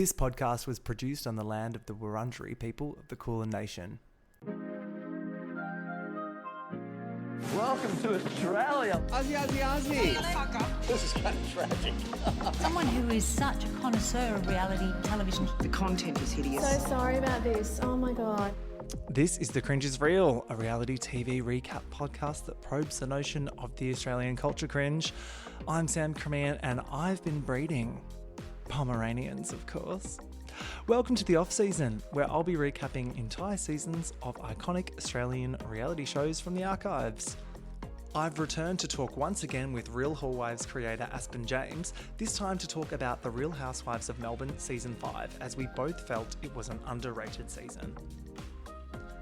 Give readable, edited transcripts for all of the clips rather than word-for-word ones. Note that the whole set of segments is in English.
This podcast was produced on the land of the Wurundjeri people of the Kulin Nation. Welcome to Australia. Aussie. This is kind of tragic. Someone who is such a connoisseur of reality television. The content is hideous. So sorry about this. Oh my God. This is The Cringe is Real, a reality TV recap podcast that probes the notion of the Australian culture cringe. I'm Sam Cremian and I've been breeding Pomeranians, of course. Welcome to the off-season, where I'll be recapping entire seasons of iconic Australian reality shows from the archives. I've returned to talk once again with Real Housewives creator Aspin James, this time to talk about the Real Housewives of Melbourne Season 5, as we both felt it was an underrated season.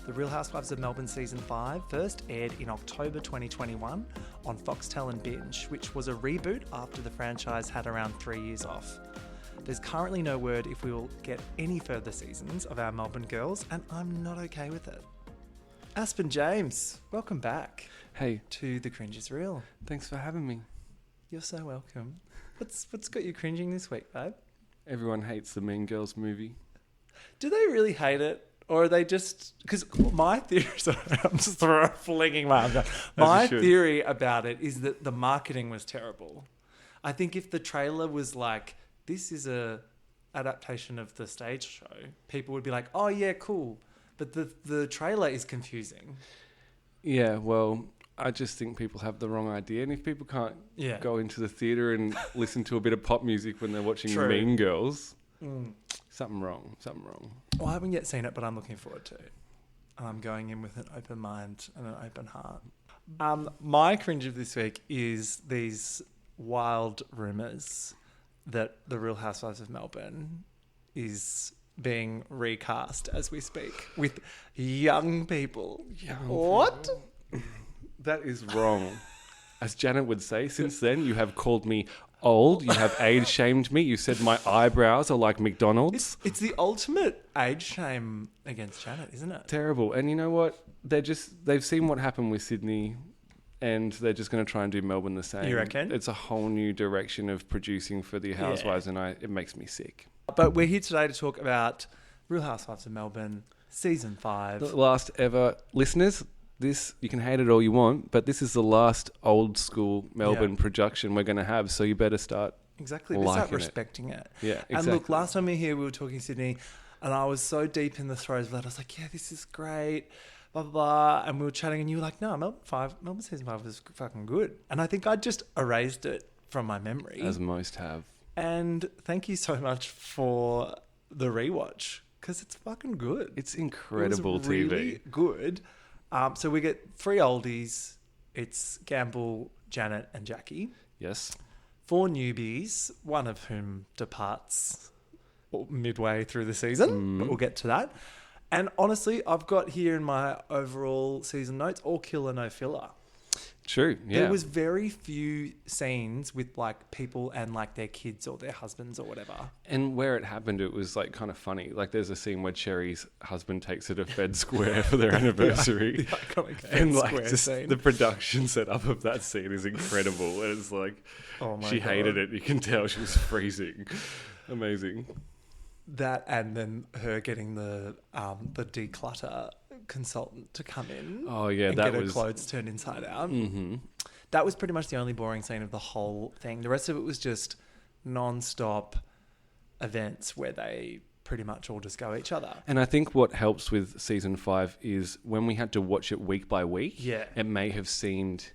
The Real Housewives of Melbourne Season 5 first aired in October 2021 on Foxtel and Binge, which was a reboot after the franchise had around 3 years off. There's currently no word if we will get any further seasons of our Melbourne girls, and I'm not okay with it. Aspin James, welcome back. Hey. To The Cringe is Real. Thanks for having me. You're so welcome. What's got you cringing this week, babe? Everyone hates the Mean Girls movie. Do they really hate it? Or are they just... Because my theory... Sorry, I'm just flinging my arms out. My theory about it is that the marketing was terrible. I think if the trailer was like, this is a adaptation of the stage show, people would be like, oh yeah, cool. But the trailer is confusing. Yeah, well, I just think people have the wrong idea. And if people can't go into the theatre and listen to a bit of pop music when they're watching Mean Girls... Something wrong. Well, I haven't yet seen it, but I'm looking forward to it. I'm going in with an open mind and an open heart. My cringe of this week is these wild rumours that the Real Housewives of Melbourne is being recast as we speak with young people. What? That is wrong. As Janet would say, since then you have called me old, you have age shamed me, you said my eyebrows are like McDonald's. It's the ultimate age shame against Janet, isn't it? Terrible. And you know what? They've seen what happened with Sydney and they're just going to try and do Melbourne the same. You reckon? It's a whole new direction of producing for the Housewives and it makes me sick. But we're here today to talk about Real Housewives of Melbourne Season 5. The last ever. Listeners, this, you can hate it all you want, but this is the last old school Melbourne production we're going to have, so you better start Exactly. We start respecting it. Yeah, exactly. And look, last time we were here, we were talking Sydney, and I was so deep in the throes of that. I was like, yeah, this is great, blah, blah, blah. And we were chatting, and you were like, no, Melbourne Season 5 was fucking good. And I think I just erased it from my memory. As most have. And thank you so much for the rewatch, because it's fucking good. It's incredible it was TV. Really good. So we get 3 oldies. It's Gamble, Janet, and Jackie. Yes. 4 newbies, one of whom departs midway through the season. But we'll get to that. And honestly, I've got here in my overall season notes, all killer, no filler. True, yeah. There was very few scenes with like people and like their kids or their husbands or whatever. And where it happened, it was like kind of funny. Like there's a scene where Cherry's husband takes her to Fed Square for their anniversary. The iconic Fed and like Square just scene. the production setup of that scene is incredible. And it's like, she hated it. You can tell she was freezing. Amazing. That and then her getting the declutter consultant to come in. Oh yeah, and that get her was clothes turned inside out. Mm-hmm. That was pretty much the only boring scene of the whole thing. The rest of it was just non-stop events where they pretty much all just go each other. And I think what helps with season 5 is when we had to watch it week by week. Yeah, it may have seemed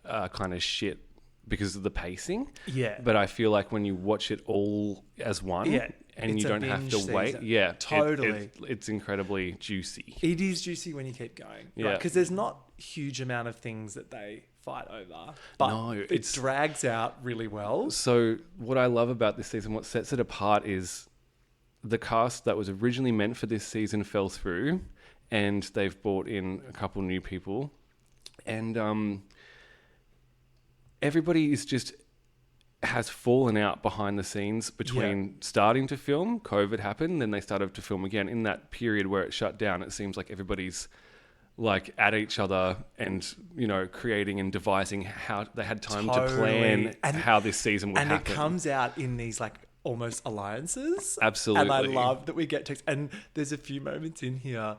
kind of shit because of the pacing. Yeah, but I feel like when you watch it all as one. Yeah. And you don't have to wait. Season. Yeah, totally. It's incredibly juicy. It is juicy when you keep going. Yeah. Because there's not a huge amount of things that they fight over. But it drags out really well. So what I love about this season, what sets it apart is the cast that was originally meant for this season fell through and they've brought in a couple new people. And everybody is just... has fallen out behind the scenes between starting to film, COVID happened, then they started to film again. In that period where it shut down, it seems like everybody's like at each other and, you know, creating and devising how they had time to plan how this season would happen. And it comes out in these like almost alliances. Absolutely. And I love that we get text. And there's a few moments in here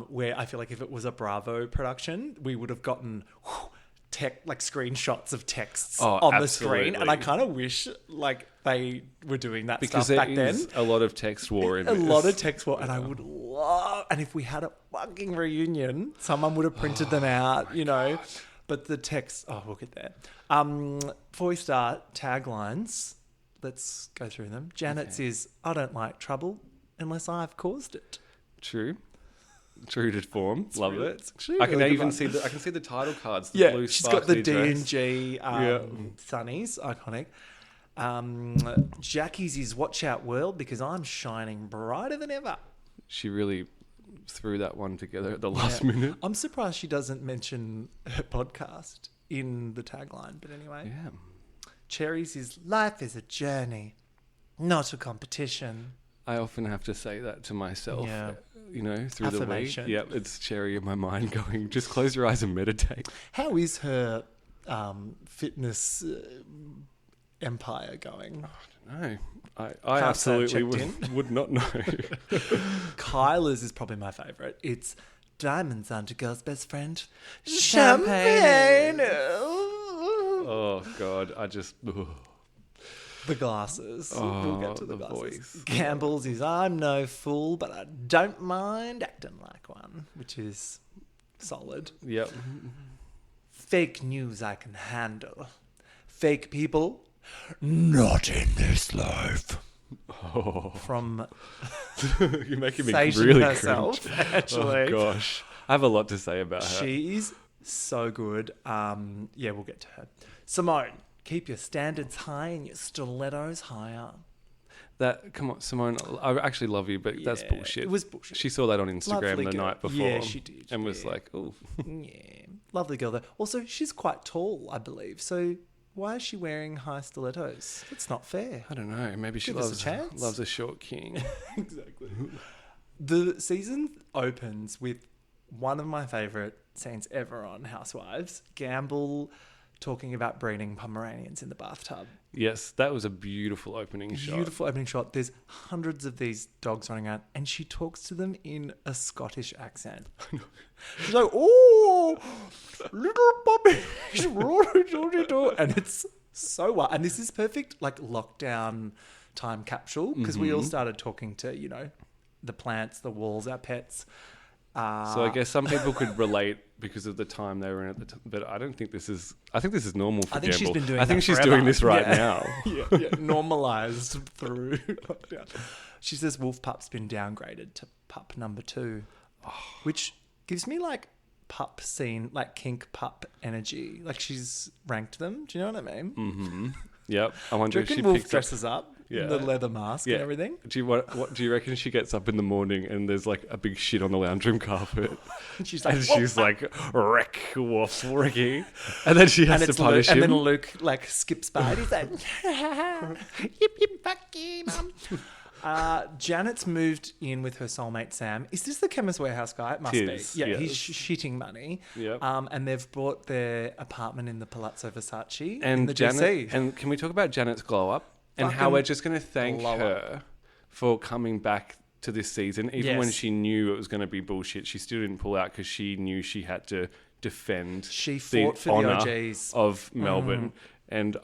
where I feel like if it was a Bravo production, we would have gotten screenshots of texts on the screen. And I kind of wish like they were doing that because stuff back there then. is a lot of text war in A this. lot of text war. And I would love... And if we had a fucking reunion, someone would have printed them out, you know. God. But the text... Oh, we'll get there. Before we start, taglines... Let's go through them. Janet's is, I don't like trouble unless I've caused it. True to form. Love really, it. I can really even see the title cards. The blue she's got the dress. D&G sunnies, iconic. Jackie's is watch out world because I'm shining brighter than ever. She really threw that one together at the last minute. I'm surprised she doesn't mention her podcast in the tagline, but anyway. Yeah. Cherries is life is a journey, not a competition. I often have to say that to myself, you know, through Affirmation. the week. Yep, it's Cherry in my mind going, just close your eyes and meditate. How is her fitness empire going? I don't know. I absolutely would not know. Kyla's is probably my favourite. It's diamonds aren't a girl's best friend. Champagne. Oh, God. I just... Ugh. The glasses. We'll get to the glasses. voice. Campbell's is I'm no fool, but I don't mind acting like one, which is solid. Yep. Fake news I can handle. Fake people, not in this life. Oh. From You're making me Satan really herself, cringe. actually. Oh, gosh. I have a lot to say about her. She's so good. Yeah, we'll get to her. Simone, keep your standards high and your stilettos higher. Come on, Simone, I actually love you, but that's bullshit. It was bullshit. She saw that on Instagram Lovely the girl. night before. Yeah, she did. And was like, oh. Yeah. Lovely girl, though. Also, she's quite tall, I believe. So why is she wearing high stilettos? It's not fair. I don't know. Maybe she Give us a chance. loves a short king. Exactly. The season opens with one of my favourite scenes ever on Housewives. Gamble talking about breeding Pomeranians in the bathtub. Yes, that was a beautiful opening shot. Beautiful opening shot. There's hundreds of these dogs running around and she talks to them in a Scottish accent. She's like, oh, little puppies. And it's so wild. And this is perfect, like, lockdown time capsule because we all started talking to, you know, the plants, the walls, our pets. So I guess some people could relate because of the time they were in at the time. But I don't think this is... I think this is normal for I think Gamble. she's been doing I think that she's forever. doing this right now. Yeah, normalised through lockdown. She says Wolf Pup's been downgraded to pup number 2, which gives me like pup scene, like kink pup energy. Like she's ranked them. Do you know what I mean? Mm-hmm. Yep. I wonder Do you if she reckon Wolf picks dresses up in the leather mask and everything? Do you reckon she gets up in the morning and there's like a big shit on the lounge room carpet? She's like, she's like, wreck, woof, Ricky. And then she has to punish him. And then Luke like skips by and he's like, yip, yip, fuck you, mum. Janet's moved in with her soulmate Sam. Is this the Chemist Warehouse guy? It must be. Yeah, yes. he's shitting money. Yep. And they've bought their apartment in the Palazzo Versace And in the Janet, GC. and can we talk about Janet's glow up and how we're just going to thank her for coming back to this season, even when she knew it was going to be bullshit. She still didn't pull out because she knew she had to defend She fought for the OGs of Melbourne, and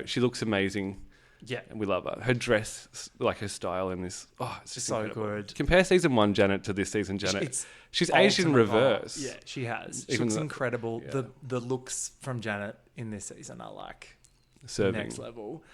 she looks amazing. Yeah. And we love her. Her dress, like her style in this. Oh, it's just so incredible. good. Compare season 1 Janet to this season Janet. She's aged in ultimate reverse. vibe. Yeah, she has. She Even looks though- incredible. yeah. The looks from Janet in this season are like Serving. next level.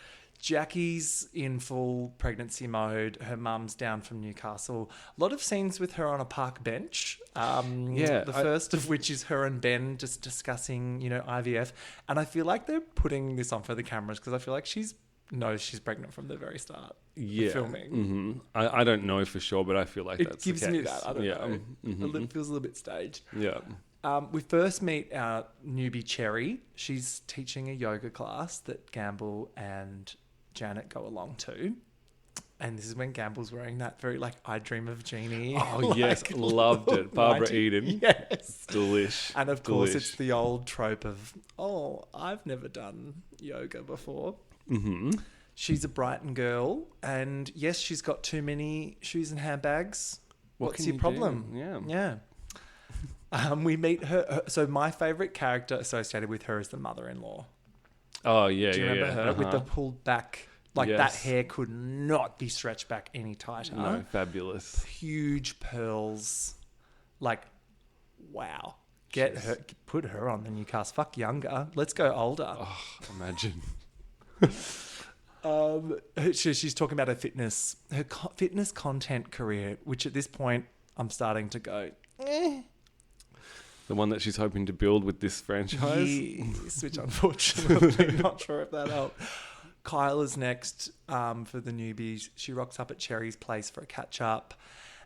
Jackie's in full pregnancy mode. Her mum's down from Newcastle. A lot of scenes with her on a park bench. The first of which is her and Ben just discussing, IVF. And I feel like they're putting this on for the cameras because I feel like she's knows she's pregnant from the very start. Yeah. Of filming. Mm-hmm. I don't know for sure, but I feel like It that's gives the me case. that. I don't know. Mm-hmm. It feels a little bit staged. Yeah. We first meet our newbie Cherry. She's teaching a yoga class that Gamble and Janet go along to. And this is when Gamble's wearing that very I Dream of Jeannie. Oh, yes. Loved it. Barbara 90. Eden. Yes. Delish. And of course, it's the old trope of, I've never done yoga before. Mm-hmm. She's a Brighton girl, and yes, she's got too many shoes and handbags. What's your problem? Yeah. We meet her. So my favourite character associated with her is the mother-in-law. Oh, yeah, Do you remember her with the Uh-huh. pulled back? Like that Yes. hair could not be stretched back any tighter. No, fabulous. Huge pearls. Like, wow. Put her on the new cast. Fuck younger. Let's go older. Oh, imagine. She's talking about her fitness content career, which at this point I'm starting to go, The one that she's hoping to build with this franchise. yes, which unfortunately not sure if that helped. Kyla's next for the newbies. She rocks up at Cherry's place for a catch up,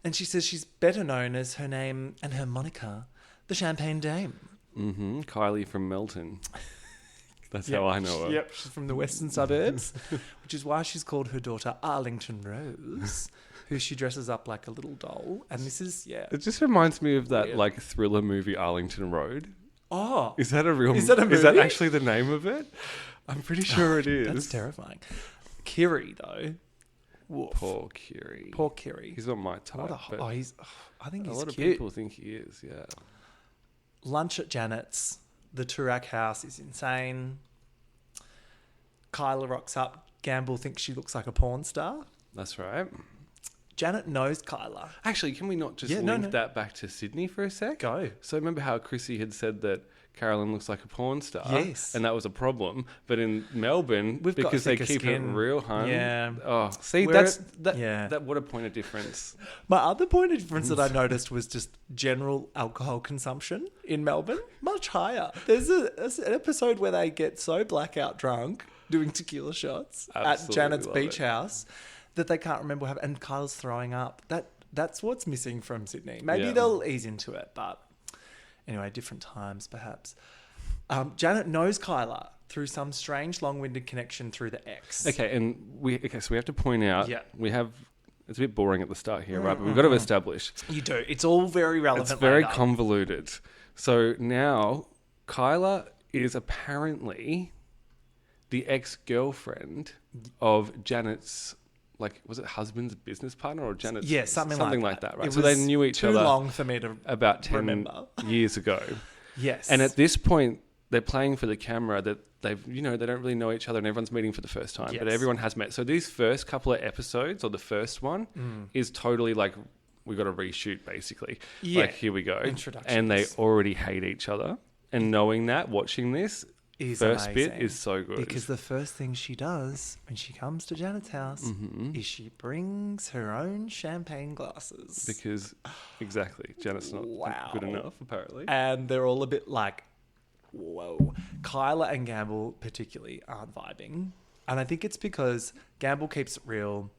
and she says she's better known as her name and her moniker, the Champagne Dame. Mm-hmm. Kylie from Melton. That's how I know her. Yep, she's from the western suburbs, which is why she's called her daughter Arlington Rose, who she dresses up like a little doll. And this is, It just reminds me of that like thriller movie Arlington Road. Oh, Is that a real? Is that a Is that movie? actually the name of it? I'm pretty sure it is. that's terrifying. Kiri, though. Woof. Poor Kiri. Poor Kiri. He's not my type. but I think a he's lot of cute. people think he is. Yeah. Lunch at Janet's. The Turak house is insane. Kyla rocks up. Gamble thinks she looks like a porn star. That's right. Janet knows Kyla. Actually, can we not just Yeah, link no. that back to Sydney for a sec? Go. So remember how Chrissy had said that Carolyn looks like a porn star? Yes. And that was a problem. But in Melbourne, We've got because they thicker keep skin. it real, hun. Yeah. Oh, see, We're- that what a point of difference. My other point of difference that I noticed was just general alcohol consumption in Melbourne, much higher. There's an episode where they get so blackout drunk doing tequila shots at Absolutely Janet's love beach it. house that they can't remember what happened. And Kyle's throwing up. That's what's missing from Sydney. Maybe Yeah. they'll ease into it, but anyway, different times perhaps. Janet knows Kyla through some strange long-winded connection through the ex. Okay, so we have to point out, Yeah. it's a bit boring at the start here, right? But we've got to establish. You do. It's all very relevant. It's very later. convoluted. So now Kyla is apparently the ex-girlfriend of Janet's, like, was it husband's business partner or Janet's? Yeah, something like that, right? It So they was knew each too other long for me to about 10 remember. years ago. Yes. And at this point, they're playing for the camera that they don't really know each other and everyone's meeting for the first time, but Yes. everyone has met. So these first couple of episodes, or the first one, is totally like, we got to reshoot basically. Yeah. Like, here we go. Introductions. And they already hate each other. And knowing that, watching this, is first amazing. bit is so good. Because the first thing she does when she comes to Janet's house is she brings her own champagne glasses. Because, exactly, Janet's not Wow. good enough, apparently. And they're all a bit like, whoa. Kyla and Gamble particularly aren't vibing. And I think it's because Gamble keeps it real.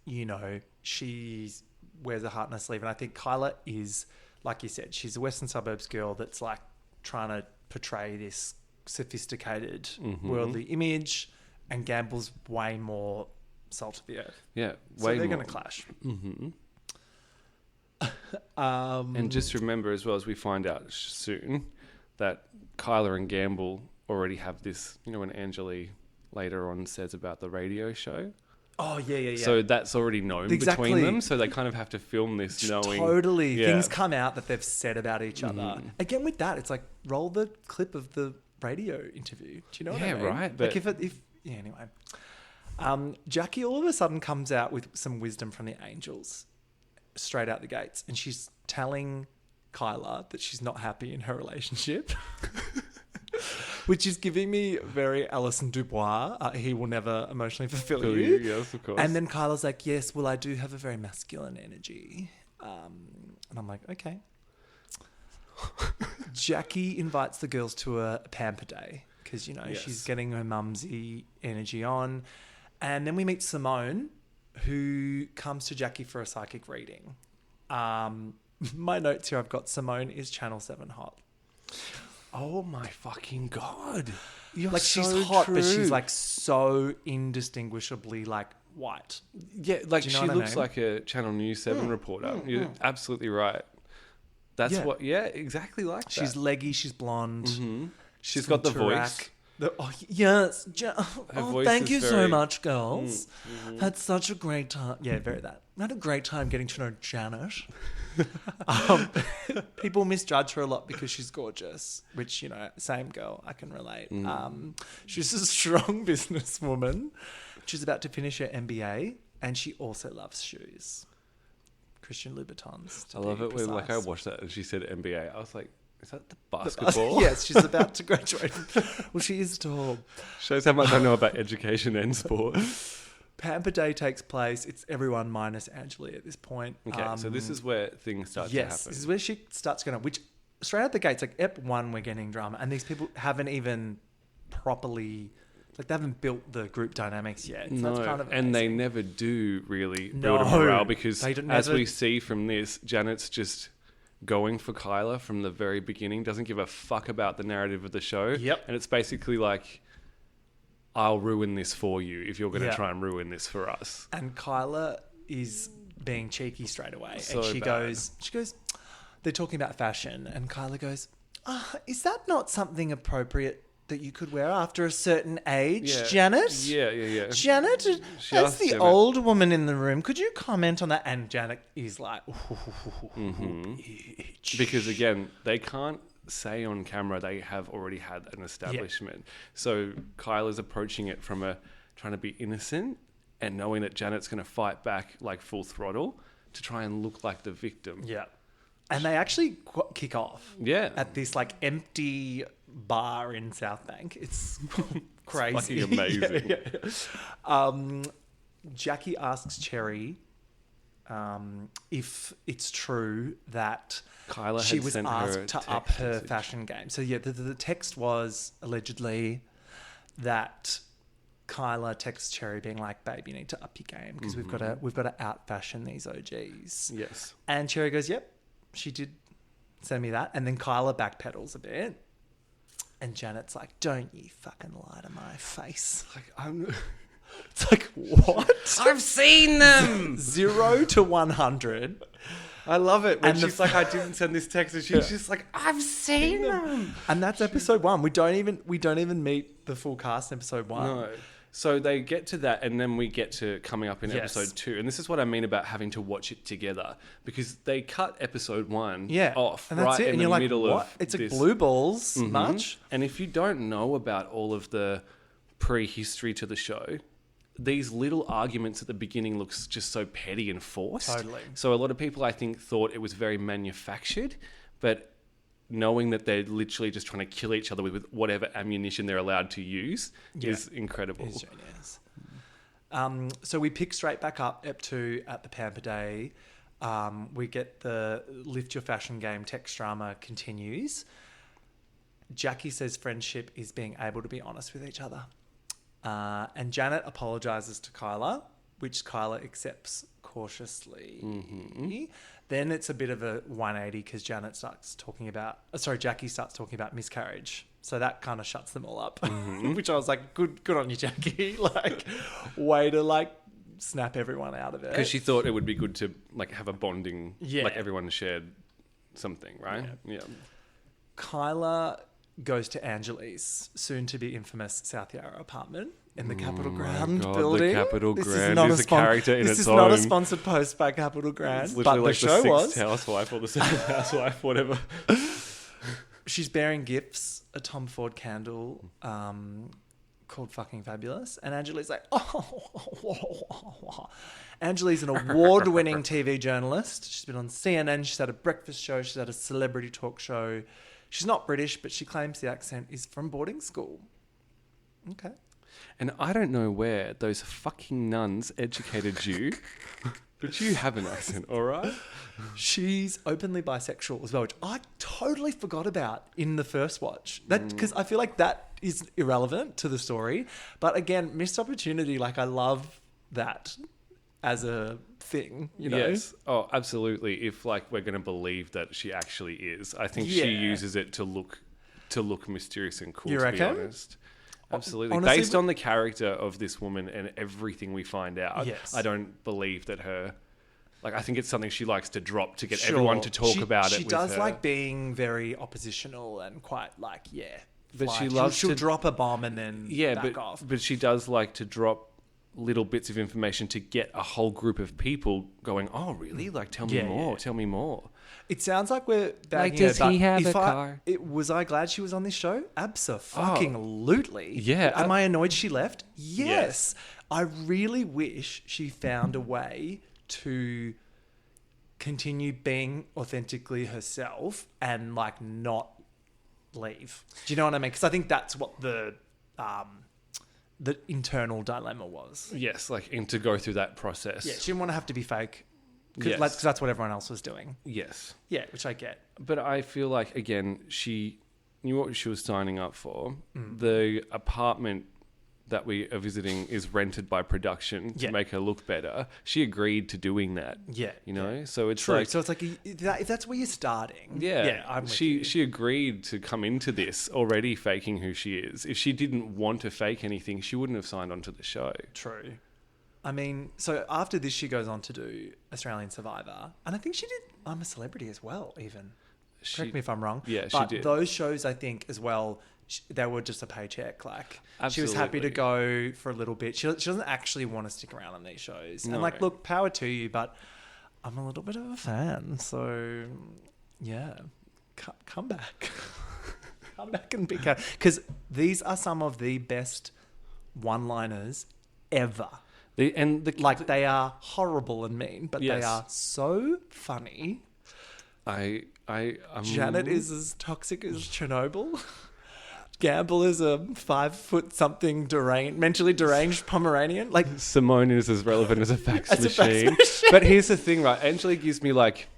You know, she wears a heart on her sleeve. And I think Kyla is, like you said, she's a Western suburbs girl that's like trying to portray this sophisticated worldly image. And Gamble's way more salt of the earth. Yeah, So way they're more. going to clash. And just remember as well, as we find out soon, that Kyla and Gamble already have this, when Angeli later on says about the radio show. Oh, yeah. So that's already known Exactly. between them. So they kind of have to film this knowing. Totally. Yeah. Things come out that they've said about each other. Again, with that, it's like roll the clip of the radio interview. Do you know what I Yeah, mean? right, but- Like yeah, anyway. Jackie all of a sudden comes out with some wisdom from the angels straight out the gates. And she's telling Kyla that she's not happy in her relationship. Which is giving me very Alison Dubois. He will never emotionally fulfill you. Yes, of course. And then Kyla's like, yes, well, I do have a very masculine energy. And I'm like, okay. Jackie invites the girls to a pamper day because, Yes. she's getting her mumsy energy on. And then we meet Simone, who comes to Jackie for a psychic reading. My notes here, I've got Simone is Channel 7 hot. Oh my fucking God. Like, she's hot, but she's like so indistinguishably like white. Yeah, like Do you know she what I looks mean? like a Channel News 7 reporter. You're absolutely right. That's Yeah. exactly like She's that. leggy, she's blonde. She's from got the Turak. voice. Yes. voice Thank is you so very- much, girls. Had such a great time. Yeah, very that. I had a great time getting to know Janet. People misjudge her a lot because she's gorgeous, which, same girl, I can relate. She's a strong businesswoman. She's about to finish her MBA, and she also loves shoes. Christian Louboutins. I love it when I precise. watched that and she said NBA. I was like, is that the basketball? Yes, she's about to graduate. Well, she is tall. Shows how much I know about education and sport. Pamper Day takes place. It's everyone minus Angela at this point. Okay, so this is where things start to Yes, happen. this is where she starts going. Which straight out the gates, like Ep 1, we're getting drama, and these people haven't even properly, like they haven't built the group dynamics yet. So No, that's kind of and they amazing. never do really No, build a morale because they don't- as never- we see from this, Janet's just going for Kyla from the very beginning, doesn't give a fuck about the narrative of the show. Yep. And it's basically like, I'll ruin this for you if you're going to Yeah. try and ruin this for us. And Kyla is being cheeky straight away, So and she bad. goes, they're talking about fashion, and Kyla goes, is that not something appropriate that you could wear after a certain age, Yeah. Janet? Yeah. Janet, She as asked the Janet. old woman in the room, could you comment on that? And Janet is like, bitch. Because again, they can't say on camera they have already had an establishment. So Kyla's approaching it from trying to be innocent and knowing that Janet's going to fight back like full throttle to try and look like the victim. Yeah. And they actually kick off Yeah. at this like empty bar in South Bank. It's crazy. fucking amazing. Yeah. Jackie asks Cherry if it's true that Kyla she had was sent her asked a to text up her message. fashion game. So yeah, the text was allegedly that Kyla texts Cherry being like, "Babe, you need to up your game because we've got to out fashion these OGs." Yes. And Cherry goes, "Yep, she did send me that." And then Kyla backpedals a bit, and Janet's like, "Don't you fucking lie to my face." It's like, what? I've seen them. 0 to 100. I love it when And the- she's like, I didn't send this text, and she's just like, I've seen them. And that's episode 1. We don't even meet the full cast in episode 1. No. So they get to that, and then we get to coming up in Yes. episode 2. And this is what I mean about having to watch it together, because they cut episode 1 Yeah. off And that's right it. in And the you're like, middle what? of It's like this. blue balls Mhm. much. And if you don't know about all of the prehistory to the show, these little arguments at the beginning looks just so petty and forced. Totally. So a lot of people, I think, thought it was very manufactured, but knowing that they're literally just trying to kill each other with whatever ammunition they're allowed to use is incredible. It's genius. So we pick straight back up Ep 2 at the Pamper Day. We get the lift your fashion game text drama continues. Jackie says friendship is being able to be honest with each other. And Janet apologizes to Kyla, which Kyla accepts cautiously. Mm-hmm. Then it's a bit of a 180 because Jackie starts talking about miscarriage. So that kind of shuts them all up, which I was like, good on you, Jackie. Like, way to snap everyone out of it. Because she thought it would be good to have a bonding, Yeah. like everyone shared something, right? Yeah. Kyla goes to Angeli's soon-to-be infamous South Yarra apartment in the Capitol Ground God, building. the Capitol This Grand not is a character in This its is not a own. sponsored post by Capitol Grand, It's but literally the like show the was. sixth housewife or the seventh housewife, whatever. She's bearing gifts, a Tom Ford candle called Fucking Fabulous. And Angeli's like, oh. Angeli's an award-winning TV journalist. She's been on CNN. She's had a breakfast show. She's had a celebrity talk show. She's not British, but she claims the accent is from boarding school. Okay. And I don't know where those fucking nuns educated you, but you have an accent, all right? She's openly bisexual as well, which I totally forgot about in the first watch. That because I feel like that is irrelevant to the story. But again, missed opportunity. I love that as a thing, you know? Yes. Oh, absolutely. If we're going to believe that she actually is, I think she Yeah. uses it to look mysterious and cool. You to reckon? be honest. Absolutely. Honestly, Based on the character of this woman and everything we find out, Yes. I don't believe that her. I think it's something she likes to drop to get Sure. everyone to talk about it. She with does her. like being very oppositional and quite But fly. she loves she'll to drop a bomb and then back off. But she does like to drop little bits of information to get a whole group of people going, oh, really? Like, tell me more. Tell me more. It sounds like we're bagging does her, but he have if a car? Was I glad she was on this show? Abso-fucking-lutely. Yeah. Am I annoyed she left? Yes. I really wish she found a way to continue being authentically herself and like not leave. Do you know what I mean? Because I think that's what the internal dilemma was. Yes, like, and to go through that process. Yeah, she didn't want to have to be fake. Yes. Because that's what everyone else was doing. Yes. Yeah, which I get. But I feel like, again, she knew what she was signing up for. The apartment that we are visiting is rented by production to make her look better. She agreed to doing that. Yeah. You know? So it's True. like... So it's like, if that's where you're starting. Yeah. I'm with you. She agreed to come into this already faking who she is. If she didn't want to fake anything, she wouldn't have signed on to the show. True. I mean, so after this, she goes on to do Australian Survivor. And I think she did I'm a Celebrity as well, even. Correct me if I'm wrong. Yeah, but she did. Those shows, I think, as well, they were just a paycheck. Like, she was happy to Absolutely. go for a little bit. She doesn't actually want to stick around on these shows. No. And, like, look, power to you, but I'm a little bit of a fan. So, yeah, come back. Come back and be... Because these are some of the best one-liners ever. They are horrible and mean, but they are so funny. Janet is as toxic as Chernobyl. Gamble is a 5 foot something mentally deranged Pomeranian. Like, Simone is as relevant as a fax machine. But here's the thing, right? Angela gives me like...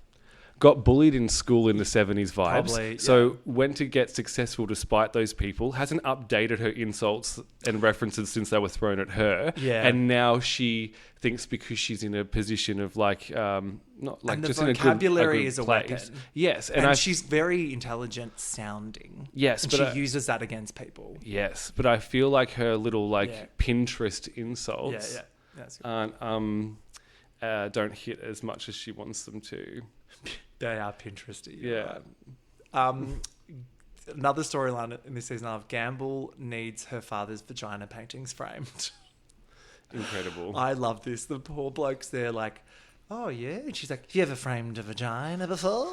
Got bullied in school in the 70s vibes. Probably, so went to get successful despite those people. Hasn't updated her insults and references since they were thrown at her. Yeah. And now she thinks because she's in a position of like, not like and the just vocabulary in a good is a place. weapon. Yes. And she's very intelligent sounding. Yes. And but she uses that against people. Yes. But I feel like her little Pinterest insults aren't, don't hit as much as she wants them to. They are Pinteresty. Yeah. Right. Another storyline in this season of Gamble needs her father's vagina paintings framed. Incredible. I love this. The poor bloke's there like, oh yeah. And she's like, you ever framed a vagina before?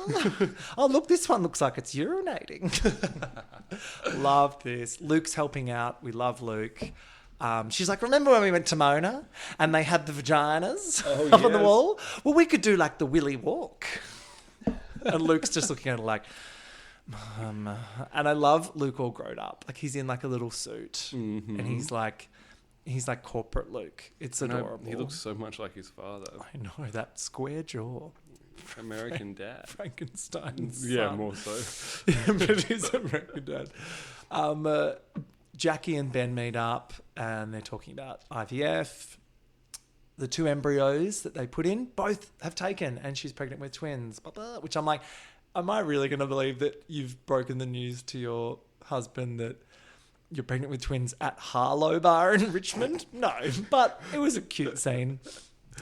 Oh, look, this one looks like it's urinating. Love this. Luke's helping out. We love Luke. She's like, remember when we went to Mona and they had the vaginas up on the wall? Well, we could do like the Willy Walk. And Luke's just looking at her like, and I love Luke all grown up. Like, he's in like a little suit and he's like corporate Luke. It's adorable. He looks so much like his father. I know, that square jaw. American Dad. Frankenstein's Yeah, son. more so. Yeah, but he's American Dad. Jackie and Ben meet up and they're talking about IVF. The 2 embryos that they put in, both have taken, and she's pregnant with twins. Which I'm like, am I really going to believe that you've broken the news to your husband that you're pregnant with twins at Harlow Bar in Richmond? No, but it was a cute scene.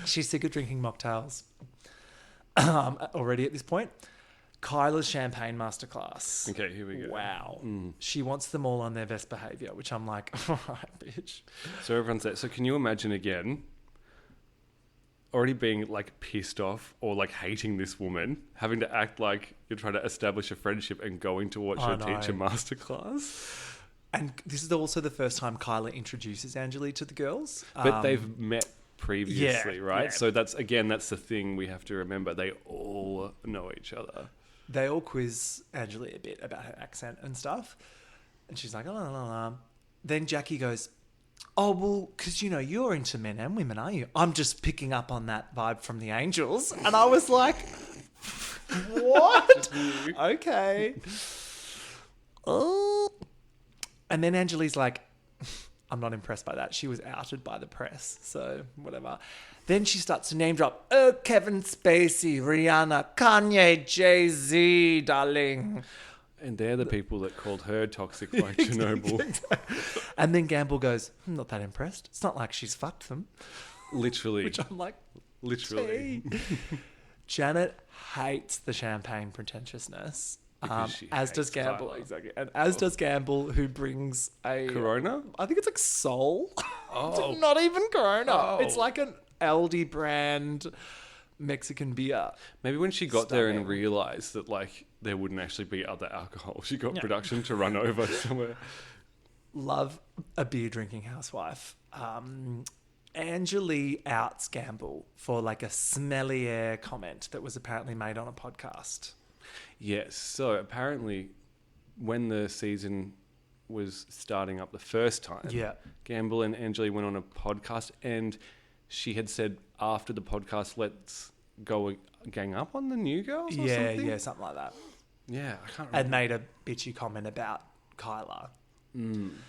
She's sick of drinking mocktails already at this point. Kyla's champagne masterclass. Okay, here we go. Wow. She wants them all on their best behaviour, which I'm like, all right, bitch. So everyone's there. So can you imagine again, already being like pissed off or like hating this woman, having to act like you're trying to establish a friendship and going to watch her teach a masterclass? And this is also the first time Kyla introduces Angeli to the girls. But they've met previously, right? Yeah. So that's the thing we have to remember. They all know each other. They all quiz Angeli a bit about her accent and stuff. And she's like, oh. Then Jackie goes, oh, well, because, you know, you're into men and women, are you? I'm just picking up on that vibe from the Angels. And I was like, what? Okay. Oh. And then Angeli's like, I'm not impressed by that. She was outed by the press, so whatever. Then she starts to name drop. Oh, Kevin Spacey, Rihanna, Kanye, Jay-Z, darling. And they're the people that called her toxic like Chernobyl. And then Gamble goes, I'm not that impressed. It's not like she's fucked them. Literally. Which I'm like, literally. Janet hates the champagne pretentiousness. Because she as does hates Gamble, Kyla. exactly. And as does Gamble, who brings a... Corona? I think it's like Sol. Oh. It's not even Corona. Oh. It's like an Aldi brand Mexican beer. Maybe when she got there and Stunning. realised that, like, there wouldn't actually be other alcohol, she got Yeah. production to run over somewhere. Love a beer drinking housewife. Angeli outs Gamble for like a smelly air comment that was apparently made on a podcast. Yes. So apparently, when the season was starting up the first time, Yeah. Gamble and Angeli went on a podcast, and she had said after the podcast, "Let's go gang up on the new girls." Or Yeah, something? yeah, something like that. Yeah, I can't And remember. made a bitchy comment about Kyla.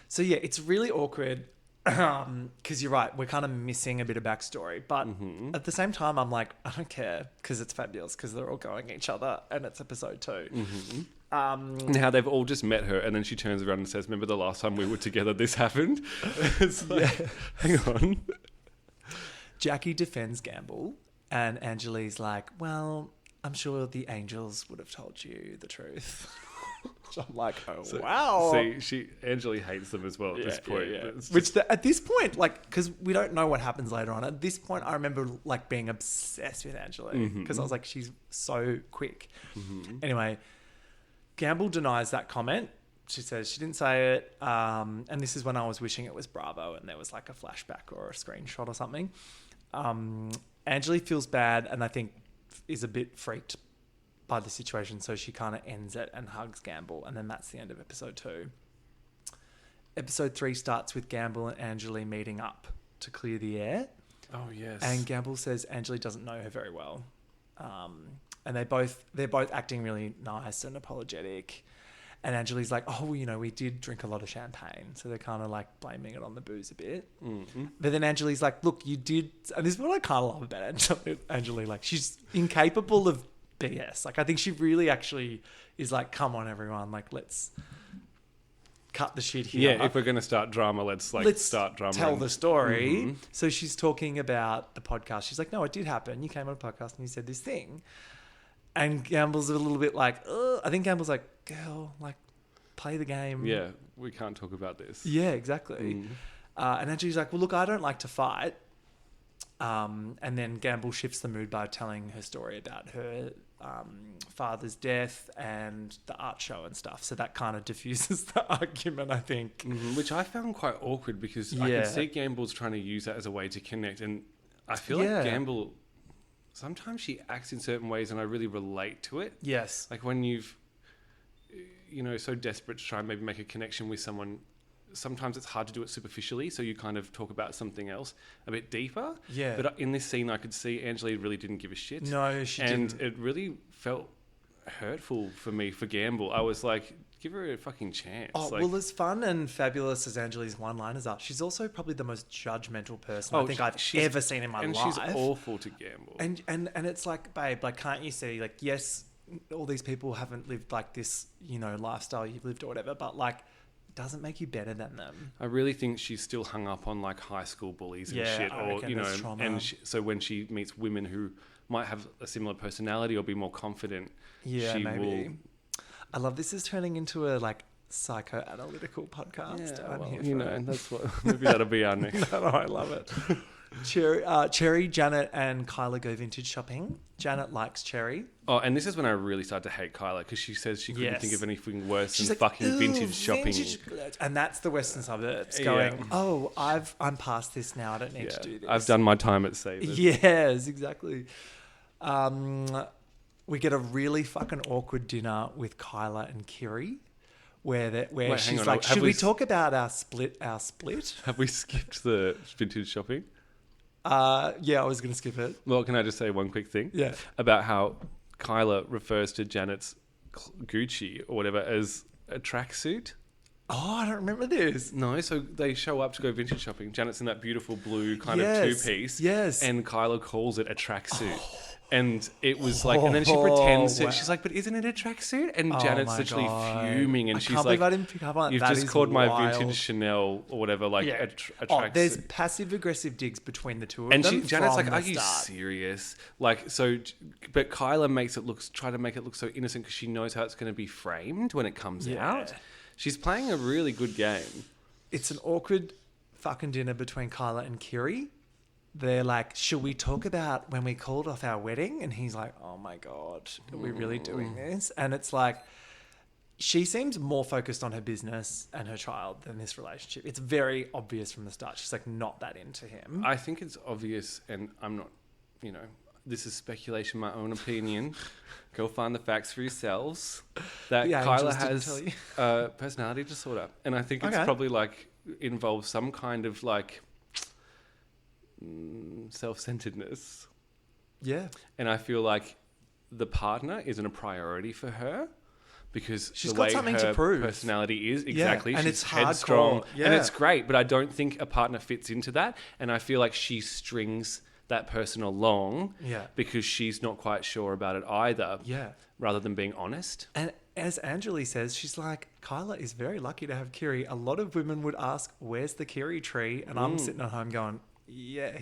So yeah, it's really awkward because you're right, we're kind of missing a bit of backstory, but at the same time I'm like, I don't care because it's fabulous because they're all going each other and it's episode 2. And how they've all just met her, and then she turns around and says, "Remember the last time we were together? This happened." It's like, hang on. Jackie defends Gamble and Angeli's like, well, I'm sure the angels would have told you the truth. So I'm like, oh, wow. See, Angeli hates them as well at this point. It's just- Which at this point, like, because we don't know what happens later on. At this point, I remember like being obsessed with Angeli because I was like, she's so quick. Anyway, Gamble denies that comment. She says she didn't say it. And this is when I was wishing it was Bravo and there was like a flashback or a screenshot or something. Angeli feels bad and I think is a bit freaked by the situation, so she kind of ends it and hugs Gamble, and then that's the end of episode 2. Episode 3 starts with Gamble and Angeli meeting up to clear the air, oh yes. and Gamble says Angeli doesn't know her very well, and they're both acting really nice and apologetic, and Angeli's like, oh, you know, we did drink a lot of champagne, so they're kind of like blaming it on the booze a bit. But then Angeli's like, look, you did, and this is what I kind of love about Angeli, like she's incapable of BS. Like I think she really actually is like, come on everyone, like let's cut the shit here. Yeah, if we're going to start drama, let's start drama. Tell the story. So she's talking about the podcast. She's like, no, it did happen. You came on a podcast and you said this thing. And Gamble's a little bit like, ugh. I think Gamble's like, girl, like play the game. Yeah, we can't talk about this. Yeah, exactly. And Angeli's like, well, look, I don't like to fight. And then Gamble shifts the mood by telling her story about her father's death and the art show and stuff. So that kind of diffuses the argument, I think. Which I found quite awkward because I Yeah. can see Gamble's trying to use that as a way to connect. And I feel Yeah. like Gamble, sometimes she acts in certain ways and I really relate to it. Yes. Like when you've, so desperate to try and maybe make a connection with someone, sometimes it's hard to do it superficially, so you kind of talk about something else a bit deeper. Yeah. But in this scene, I could see Angela really didn't give a shit. No, she didn't. And it really felt hurtful for me, for Gamble. I was like, give her a fucking chance. Oh, like, well, as fun and fabulous as Angeli's one-liners are, she's also probably the most judgmental person I think I've ever seen in my life. And she's awful to Gamble. And it's like, babe, like, can't you see, like, yes, all these people haven't lived like this, lifestyle you've lived or whatever, but like, it doesn't make you better than them. I really think she's still hung up on like high school bullies and Yeah, shit, I or reckon there's trauma. and so when she meets women who might have a similar personality or be more confident, Yeah, she maybe. will. I love this is turning into a like psychoanalytical podcast. I'm here for it. that's what. Maybe that'll be our next. No, I love it. Cherry, Janet, and Kyla go vintage shopping. Janet likes Cherry. Oh, and this is when I really started to hate Kyla because she says she couldn't Yes. think of anything worse She's than like, fucking "Ooh, vintage shopping. and that's the Western suburbs going, Yeah. oh, I'm past this now. I don't need to do this. I've done my time at Savers. Yes, exactly. We get a really fucking awkward dinner with Kyla and Kiri, where Wait, hang she's on, like, have should we we talk about our split? Have we skipped the vintage shopping? Yeah, I was going to skip it. Well, can I just say one quick thing? Yeah. About how Kyla refers to Janet's Gucci or whatever as a tracksuit. Oh, I don't remember this. No, so they show up to go vintage shopping. Janet's in that beautiful blue kind Yes, of two-piece. yes. And Kyla calls it a tracksuit. And it was like, and then she pretends to, wow. she's like, but isn't it a tracksuit? And Oh Janet's my literally God. fuming, and I she's can't like, believe I didn't pick up on it. you've That just is called my wild. vintage Chanel or whatever, like Yeah. a tracksuit. There's passive aggressive digs between the two of And them. Janet's from like, the are you start. serious? Like, so, but Kyla try to make it look so innocent because she knows how it's going to be framed when it comes out. She's playing a really good game. It's an awkward fucking dinner between Kyla and Kiri. They're like, should we talk about when we called off our wedding? And he's like, oh my God, are we really doing this? And it's like, she seems more focused on her business and her child than this relationship. It's very obvious from the start. She's like not that into him. I think it's obvious, and I'm not, this is speculation, my own opinion. Go find the facts for yourselves. That The Kyla angels didn't has tell you. a personality disorder. And I think it's Okay. probably like involves some kind of like self-centeredness. Yeah. And I feel like the partner isn't a priority for her because She's the got way something her to prove. personality is, exactly. and She's it's hardcore. headstrong. And Yeah. it's great, but I don't think a partner fits into that. And I feel like she strings that person along Yeah. because she's not quite sure about it either. Yeah. Rather than being honest. And as Anjali says, she's like, Kyla is very lucky to have Kiri. A lot of women would ask, "Where's the Kiri tree?" And I'm sitting at home going, "Yeah."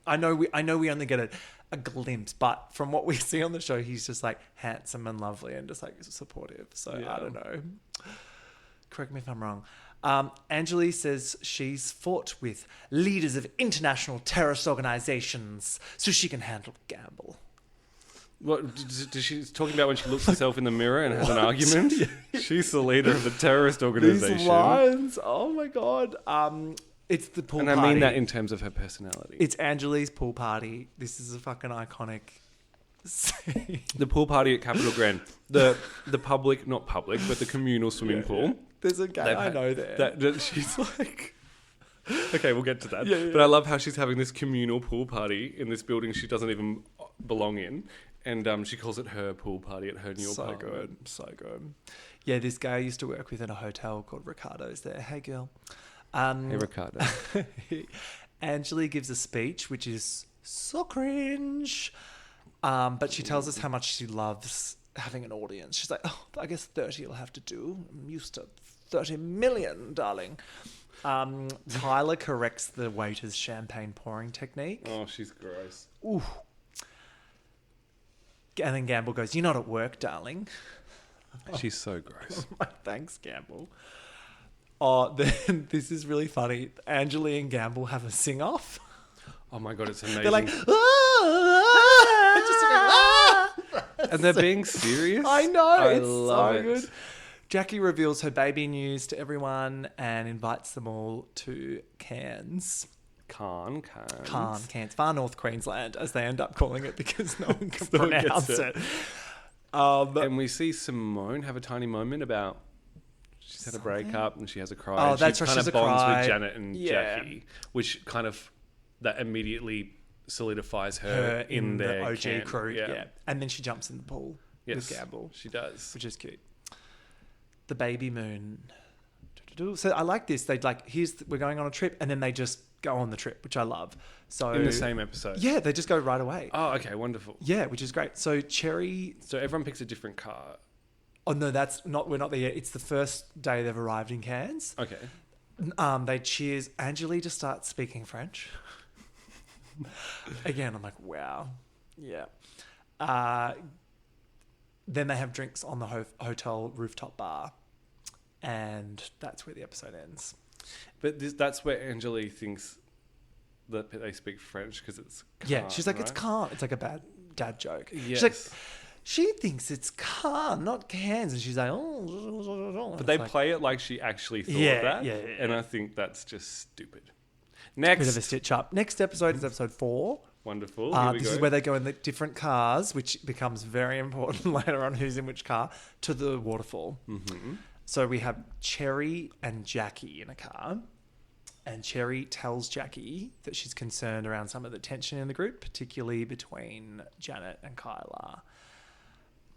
I know we only get a glimpse, but from what we see on the show, he's just like handsome and lovely and just like supportive. So Yeah. I don't know. Correct me if I'm wrong. Anjali says she's fought with leaders of international terrorist organizations so she can handle Gamble. What does she's talking about when she looks herself in the mirror and has an argument? She's the leader of the terrorist organization. These lines, oh my God. It's the pool And party. I mean that in terms of her personality. It's Angeli's pool party. This is a fucking iconic scene. The pool party at Capitol Grand. The public, not public, but the communal swimming pool. There's a guy I know there. That she's like... Okay, we'll get to that. Yeah. But I love how she's having this communal pool party in this building she doesn't even belong in. And she calls it her pool party at her new apartment. So good. Yeah, this guy I used to work with in a hotel called Ricardo's there. Hey, girl. Hey, Ricardo. Angeli gives a speech, which is so cringe. But she tells us how much she loves having an audience. She's like, oh, I guess 30 will have to do. I'm used to 30 million, darling. Tyler corrects the waiter's champagne pouring technique. Oh, she's gross. Ooh. And then Gamble goes, "You're not at work, darling." She's so gross. Thanks, Gamble. Oh, then this is really funny. Angeli and Gamble have a sing-off. Oh my God, it's amazing. They're like, and they're being serious? I know, it's love so it. good. Jackie reveals her baby news to everyone and invites them all to Cairns. Cairns. Far North Queensland, as they end up calling it because no one can one gets pronounce it. it. And we see Simone have a tiny moment about she's had a breakup and she has a cry. Oh, and that's she right, kind she's of a bonds cry. with Janet and Yeah. Jackie, which kind of that immediately solidifies her in the their OG camp. crew. Yeah. And then she jumps in the pool Yes, with Gamble, she does. which is cute. The baby moon. So I like this. They like, we're going on a trip, and then they just go on the trip, which I love. So In the same episode. Yeah, they just go right away. Oh, okay, wonderful. Yeah, which is great. So Cherry. So everyone picks a different car. Oh no, we're not there yet. It's the first day they've arrived in Cairns. Okay. They cheers Angeli to start speaking French. Again, I'm like, wow. Yeah. Then they have drinks on the hotel rooftop bar. And that's where the episode ends. But that's where Angeli thinks that they speak French because it's Cairns, Yeah, she's like, right? it's Cairns. It's like a bad dad joke. Yes. She's like, she thinks it's Cairns, not Cairns. And she's like, oh. But they play it like she actually thought that. Yeah. And I think that's just stupid. Bit of a Next. stitch up. Next episode is episode 4. Wonderful. Here we This go. is where they go in the different cars, which becomes very important later on who's in which car, to the waterfall. Mm-hmm. So we have Cherry and Jackie in a car. And Cherry tells Jackie that she's concerned around some of the tension in the group, particularly between Janet and Kyla.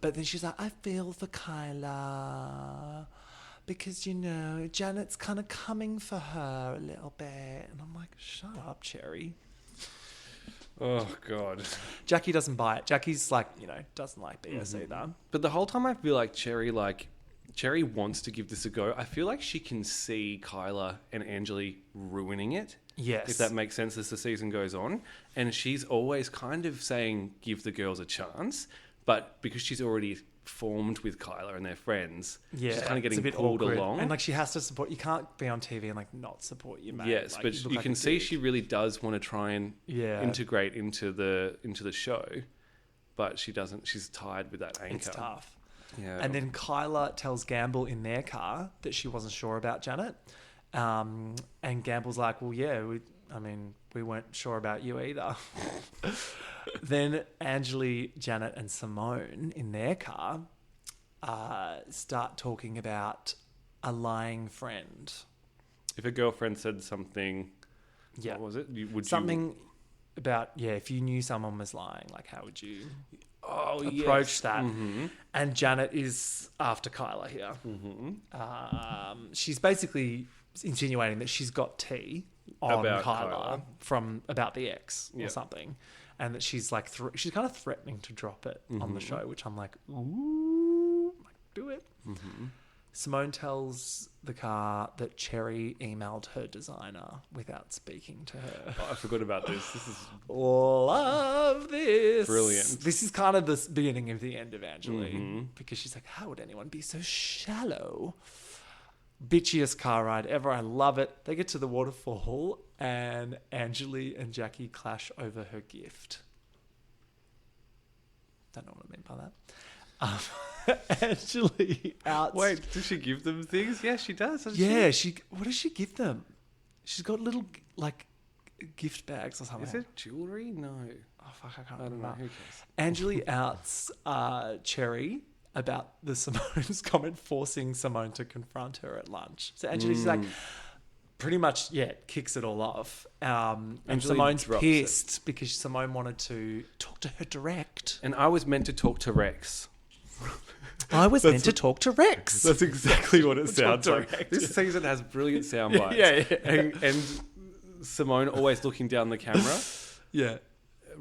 But then she's like, I feel for Kyla because, Janet's kind of coming for her a little bit. And I'm like, shut up, Cherry. Oh, God. Jackie doesn't buy it. Jackie's like, doesn't like BS either. But the whole time I feel like Cherry wants to give this a go. I feel like she can see Kyla and Angeli ruining it. Yes. If that makes sense as the season goes on. And she's always kind of saying, give the girls a chance. But because she's already formed with Kyla and their friends, she's kind of getting pulled along. And like she has to support. You can't be on TV and like not support your mate. Yes, like, but you can see she really does want to try and integrate into the show. But she doesn't. She's tied with that anchor. It's tough. Yeah. And then Kyla tells Gamble in their car that she wasn't sure about Janet. And Gamble's like, well, yeah, we weren't sure about you either. Then Angeli, Janet and Simone in their car start talking about a lying friend. If a girlfriend said something, what was it? Something about, if you knew someone was lying, like how would you approach that? Mm-hmm. And Janet is after Kyla here. Mm-hmm. She's basically insinuating that she's got tea on About Kyla from about the ex or Yeah. something, and that she's like she's kind of threatening to drop it on Mm-hmm. the show, which I'm like, ooh, like, do it. Mm-hmm. Simone tells the car that Cherry emailed her designer without speaking to her. Oh, I forgot about this. This is Love this. Brilliant. This is kind of the beginning of the end of Angeli, Mm-hmm. because she's like, how would anyone be so shallow? Bitchiest car ride ever. I love it. They get to the waterfall and Angeli and Jackie clash over her gift. Don't know what I mean by that. Angeli out. Wait, does she give them things? Yeah, she does. Doesn't Yeah, she? what does she give them? She's got little like gift bags or something. Is it jewelry? No. Oh fuck, I can't I don't remember. know. Who cares? Angeli outs Cherry about the Simone's comment, forcing Simone to confront her at lunch. So Angeli's like, pretty much, kicks it all off. And Angeli Simone's drops pissed because Simone wanted to talk to her direct. And I was meant to talk to Rex. I was meant to talk to Rex. That's exactly what it sounds direct, like. This season has brilliant sound bites. Yeah. And Simone always looking down the camera. Yeah.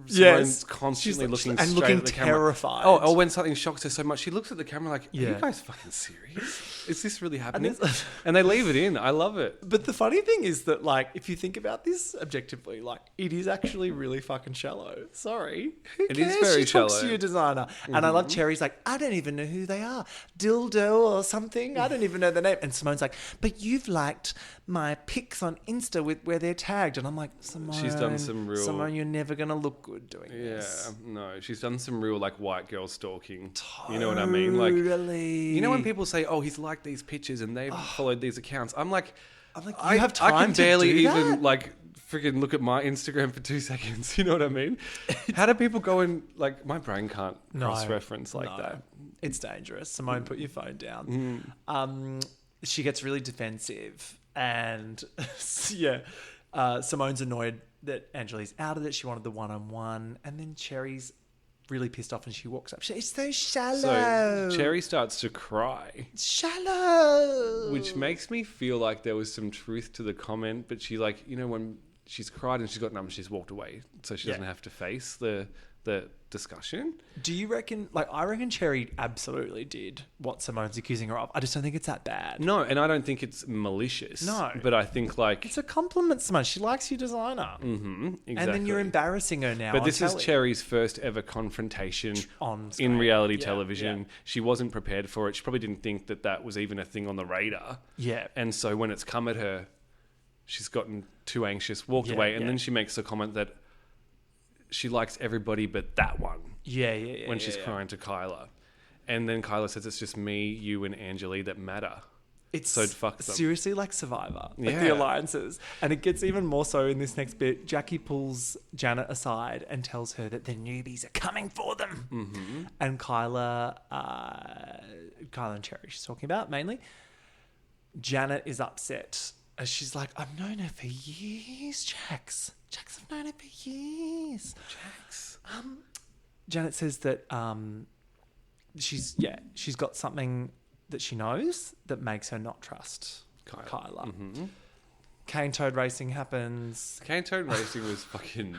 Simone's constantly She's looking and straight looking at the camera. terrified. Oh, when something shocks her so much, she looks at the camera like, are you Yeah. guys fucking serious? Is this really happening? there's- And they leave it in. I love it. But the funny thing is that, like, if you think about this objectively, like, it is actually really fucking shallow. Sorry. Who It is cares? very She talks shallow. to your designer. And I love Cherry's like, I don't even know who they are. Dildo or something. I don't even know their name. And Simone's like, but you've liked my pics on Insta with where they're tagged. And I'm like, Simone. She's done some real- Simone, you're never going to look good doing Yeah, this. no, she's done some real like white girl stalking. You know what I mean? Like, Totally. you know when people say, "Oh, he's liked these pictures and they've followed these accounts," I'm like, you have time I can to barely do even that? like freaking look at my Instagram for 2 seconds. You know what I mean? How do people go and like my brain can't cross-reference like that? It's dangerous. Simone, put your phone down. She gets really defensive, and Simone's annoyed that Angeli's out of it. She wanted the one-on-one, and then Cherry's really pissed off, and she walks up. It's so shallow. So Cherry starts to cry, shallow, which makes me feel like there was some truth to the comment. But she like, you know, when she's cried and she's got numb, she's walked away, so she doesn't have to face the discussion. Do you reckon? Like, I reckon Cherry absolutely did what Simone's accusing her of. I just don't think it's that bad. No, and I don't think it's malicious. No. But I think like It's a compliment, Simone. She likes your designer. exactly. And then you're embarrassing her now. But this is telly. Cherry's first ever confrontation On screen. in reality Yeah, television. yeah. She wasn't prepared for it. She probably didn't think that was even a thing on the radar. Yeah. And so when it's come at her, she's gotten too anxious, walked away, and then she makes a comment that she likes everybody but that one. Yeah. When she's crying to Kyla. And then Kyla says it's just me, you, and Angeli that matter. It's So fuck them. seriously like Survivor, like Yeah. the alliances. And it gets even more so in this next bit. Jackie pulls Janet aside and tells her that the newbies are coming for them. Mm-hmm. And Kyla and Cherry she's talking about mainly. Janet is upset as she's like, I've known her for years, Jax, I've known her for years. Jax. Janet says that she's got something that she knows that makes her not trust Kyla. Mm-hmm. Cane toad racing happens. Cane Toad Racing was fucking...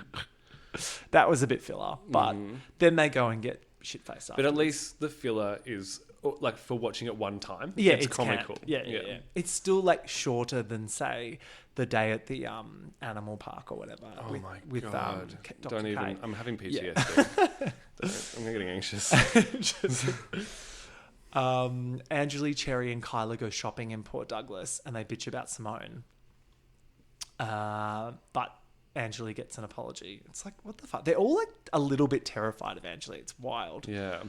That was a bit filler. But then they go and get shit-faced But at least the filler is, like, for watching it one time, yeah, it's comical. Yeah. It's still, like, shorter than, say, the day at the animal park or whatever. Oh my with, God. Dr. Don't even... K. I'm having PTSD. I'm getting anxious. Angela, Cherry and Kyla go shopping in Port Douglas and they bitch about Simone. But Angela gets an apology. It's like, what the fuck? They're all like a little bit terrified of Angela. It's wild. Yeah.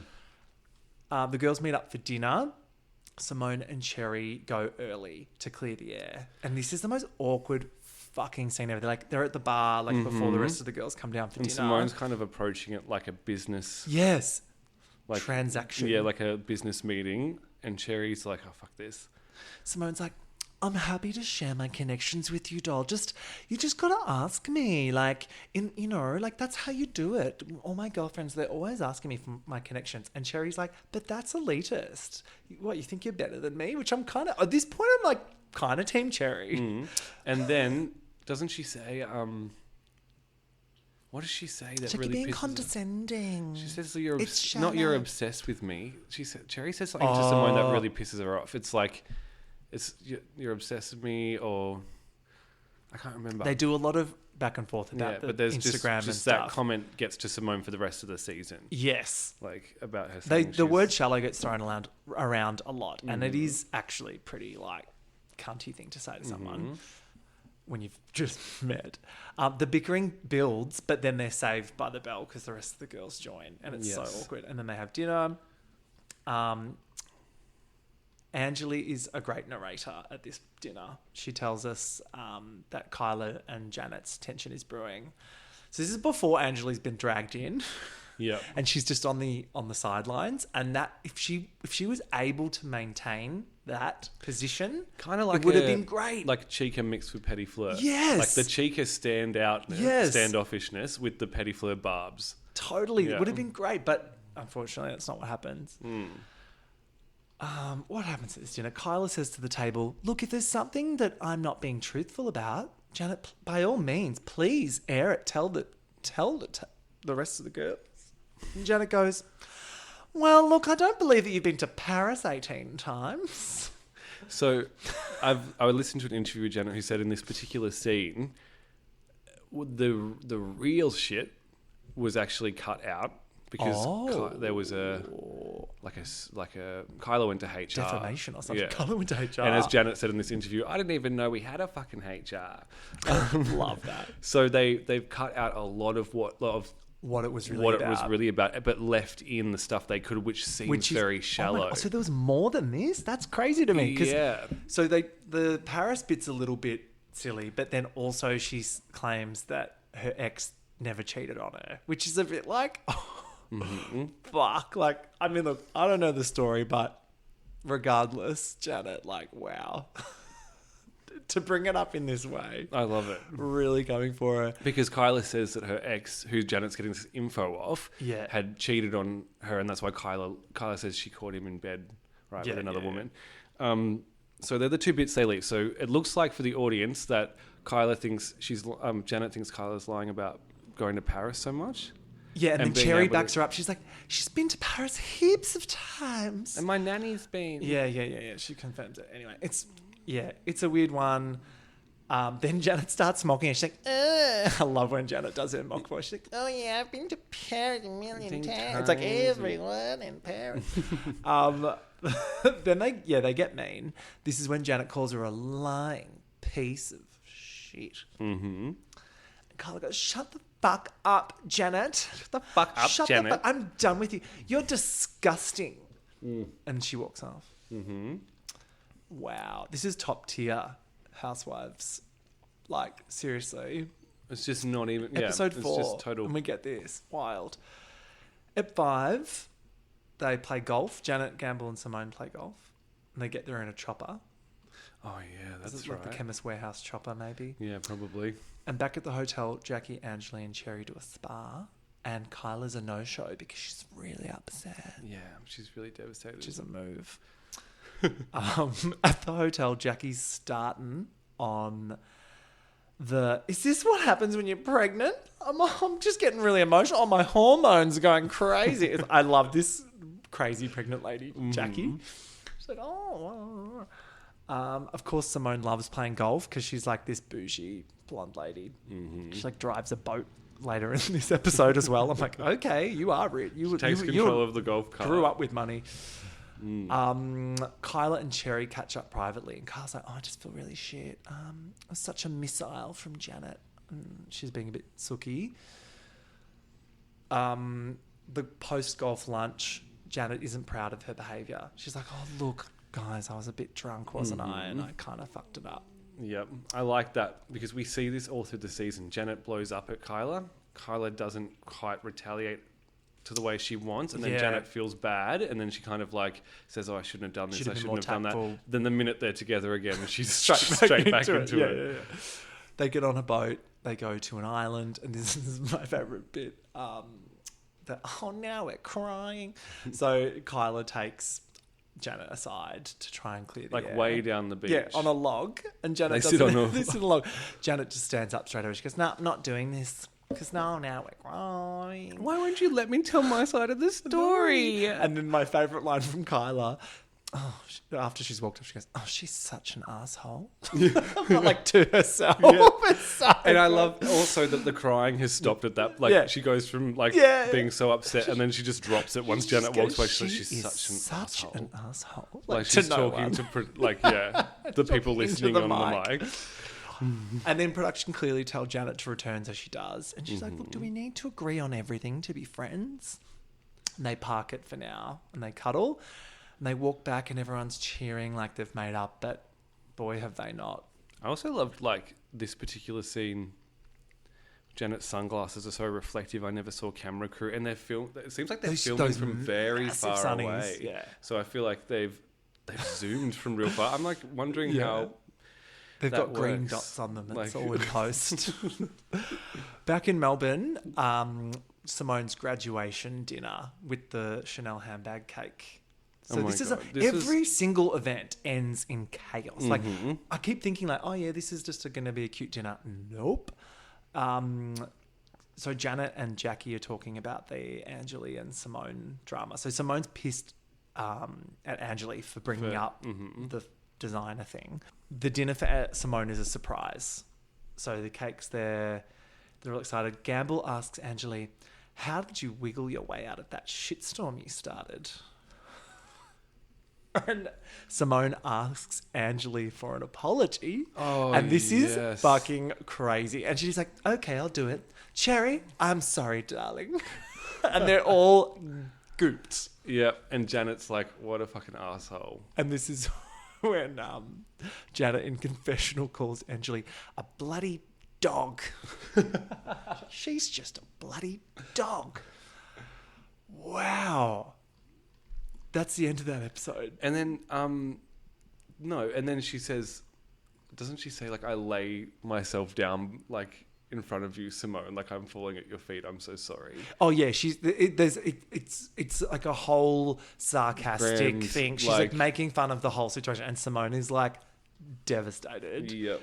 The girls meet up for dinner. Simone and Cherry go early to clear the air. And this is the most awkward fucking scene ever. They're at the bar like before the rest of the girls come down for And dinner. Simone's kind of approaching it like a business... Yes. Like, transaction. Yeah, like a business meeting. And Cherry's like, oh, fuck this. Simone's like, I'm happy to share my connections with you, doll. You just gotta ask me. Like, like that's how you do it. All my girlfriends, they're always asking me for my connections. And Cherry's like, but that's elitist. What, you think you're better than me? Which I'm kind of, at this point, I'm like, kind of team Cherry. And then, doesn't she say, what does she say that She's like, really you're being pisses her? condescending. She says that you're It's not you're shallow. obsessed with me. Cherry says something to Simone that really pisses her off. It's like, you're obsessed with me, or I can't remember. They do a lot of back and forth about the but there's Instagram and just stuff. that comment gets to Simone for the rest of the season. Yes. Like about her saying The word shallow gets thrown around a lot. And it is actually pretty like cunty thing to say to someone when you've just met. The bickering builds, but then they're saved by the bell because the rest of the girls join. And it's so awkward. And then they have dinner. Angela is a great narrator at this dinner. She tells us that Kyla and Janet's tension is brewing. So this is before Angela's been dragged in. Yeah. And she's just on the sidelines. And that if she was able to maintain that position, Kind of like it would have been great. Like Chica mixed with Petty Fleur. Yes. Like the Chica standoffishness with the Petty Fleur barbs. Totally. Yeah. It would have been great. But unfortunately, that's not what happens. What happens at this dinner? Kyla says to the table, look, if there's something that I'm not being truthful about, Janet, by all means, please air it. Tell the rest of the girls. And Janet goes, well, look, I don't believe that you've been to Paris 18 times. So I listened to an interview with Janet who said in this particular scene, the real shit was actually cut out because there was a Kyla went to HR. Defamation or something. Yeah. Kyla went to HR. And as Janet said in this interview, I didn't even know we had a fucking HR. Love that. So they've cut out a lot of what it was really about, but left in the stuff they could, which seems very shallow. So there was more than this? That's crazy to me. Yeah. So the Paris bit's a little bit silly, but then also she claims that her ex never cheated on her, which is a bit like, fuck. Like, I mean, look, I don't know the story, but regardless, Janet, like, wow. To bring it up in this way. I love it. Really going for her. Because Kyla says that her ex, who Janet's getting this info off, Yeah. had cheated on her, and that's why Kyla says she caught him in bed, with another woman. So they're the two bits they leave. So it looks like for the audience that Kyla thinks Janet thinks Kyla's lying about going to Paris so much. Yeah, and then being Cherry able backs to- her up. She's like, she's been to Paris heaps of times. And my nanny's been. Yeah. She confirms it. Anyway, it's a weird one. Then Janet starts mocking her. She's like, I love when Janet does her mock voice. She's like, oh yeah, I've been to Paris a million times. It's like everyone in Paris. Then they get mean. This is when Janet calls her a lying piece of shit. And Carla goes, shut the fuck up, Janet. Shut the fuck up, Janet. I'm done with you. You're disgusting. And she walks off. Wow. This is top tier Housewives. Like, seriously. It's just not even... Episode 4. It's just total... And we get this. Wild. At 5, they play golf. Janet, Gamble and Simone play golf. And they get there in a chopper. Oh, yeah, that's like right. the Chemist Warehouse chopper, maybe. Yeah, probably. And back at the hotel, Jackie, Angela and Cherry do a spa. And Kyla's a no-show because she's really upset. Yeah, she's really devastated. Which is a move. At the hotel, Jackie's starting on Is this what happens when you're pregnant? I'm just getting really emotional. Oh, my hormones are going crazy. I love this crazy pregnant lady, Jackie. She's like, oh. Of course, Simone loves playing golf because she's like this bougie blonde lady. She like drives a boat later in this episode as well. I'm like, okay, you are rich. She takes control of the golf cart. Grew up with money. Kyla and Cherry catch up privately, and Kyla's like, oh, I just feel really shit. It was such a missile from Janet. She's being a bit sooky. The post-golf lunch, Janet isn't proud of her behaviour. She's like, oh, look, guys, I was a bit drunk, wasn't I? And I kind of fucked it up. Yep. I like that because we see this all through the season. Janet blows up at Kyla. Kyla doesn't quite retaliate to the way she wants, and then Janet feels bad, and then she kind of like says, oh, I shouldn't have done this, I shouldn't have done that. Then the minute they're together again, she's straight back into it. Yeah. They get on a boat, they go to an island, and this is my favourite bit, now we're crying. So Kyla takes Janet aside to try and clear the air. Way down the beach. Yeah, on a log. And Janet they sit on a log. Janet just stands up straight away. She goes, no, I'm not doing this. Because now we're crying. Why won't you let me tell my side of the story? And then my favourite line from Kyla, after she's walked up, she goes, oh, she's such an asshole. Like to herself. Yeah. And I love also that the crying has stopped at that. She goes from being so upset, and then she just drops it once Janet walks away. She's such an asshole. Like she's talking to the people listening on the mic. And then production clearly tell Janet to return, so she does. And she's like, look, do we need to agree on everything to be friends? And they park it for now, and they cuddle. And they walk back, and everyone's cheering like they've made up, but boy, have they not. I also loved, this particular scene. Janet's sunglasses are so reflective. I never saw camera crew. And it seems like they're filming from very far away. Yeah. So I feel like they've zoomed from real far. I'm, wondering how... They've got green dots on them. It's all in post. Back in Melbourne, Simone's graduation dinner with the Chanel handbag cake. So every single event ends in chaos. I keep thinking this is just going to be a cute dinner. Nope. So Janet and Jackie are talking about the Angeli and Simone drama. So Simone's pissed at Angeli for bringing up the designer thing. The dinner for Simone is a surprise. So the cake's there. They're all excited. Gamble asks Angeli, how did you wiggle your way out of that shitstorm you started? And Simone asks Angeli for an apology. Oh, and this is fucking crazy. And she's like, okay, I'll do it. Cherry, I'm sorry, darling. And they're all gooped. Yep. And Janet's like, what a fucking asshole. And this is when Janet in confessional calls Angeli a bloody dog. She's just a bloody dog. Wow. That's the end of that episode. And then, and then she says, doesn't she say, I lay myself down, in front of you, Simone, I'm falling at your feet, I'm so sorry. Oh yeah, it's like a whole sarcastic thing. She's making fun of the whole situation, and Simone is devastated. Yep.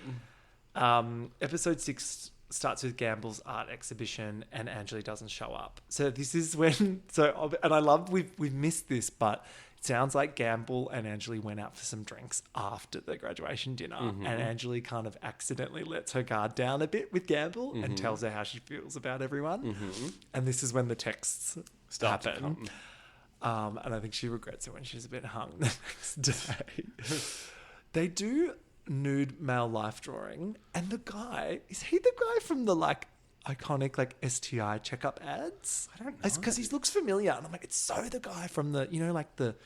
Episode 6 starts with Gamble's art exhibition, and Angeli doesn't show up. So this is when and I love we've missed this, but it sounds like Gamble and Angeli went out for some drinks after the graduation dinner, and Angeli kind of accidentally lets her guard down a bit with Gamble and tells her how she feels about everyone. And this is when the texts happen. And I think she regrets it when she's a bit hung the next day. They do nude male life drawing, and the guy, is he the guy from the iconic STI checkup ads? I don't know. It's because he looks familiar, and I'm like, it's so the guy from the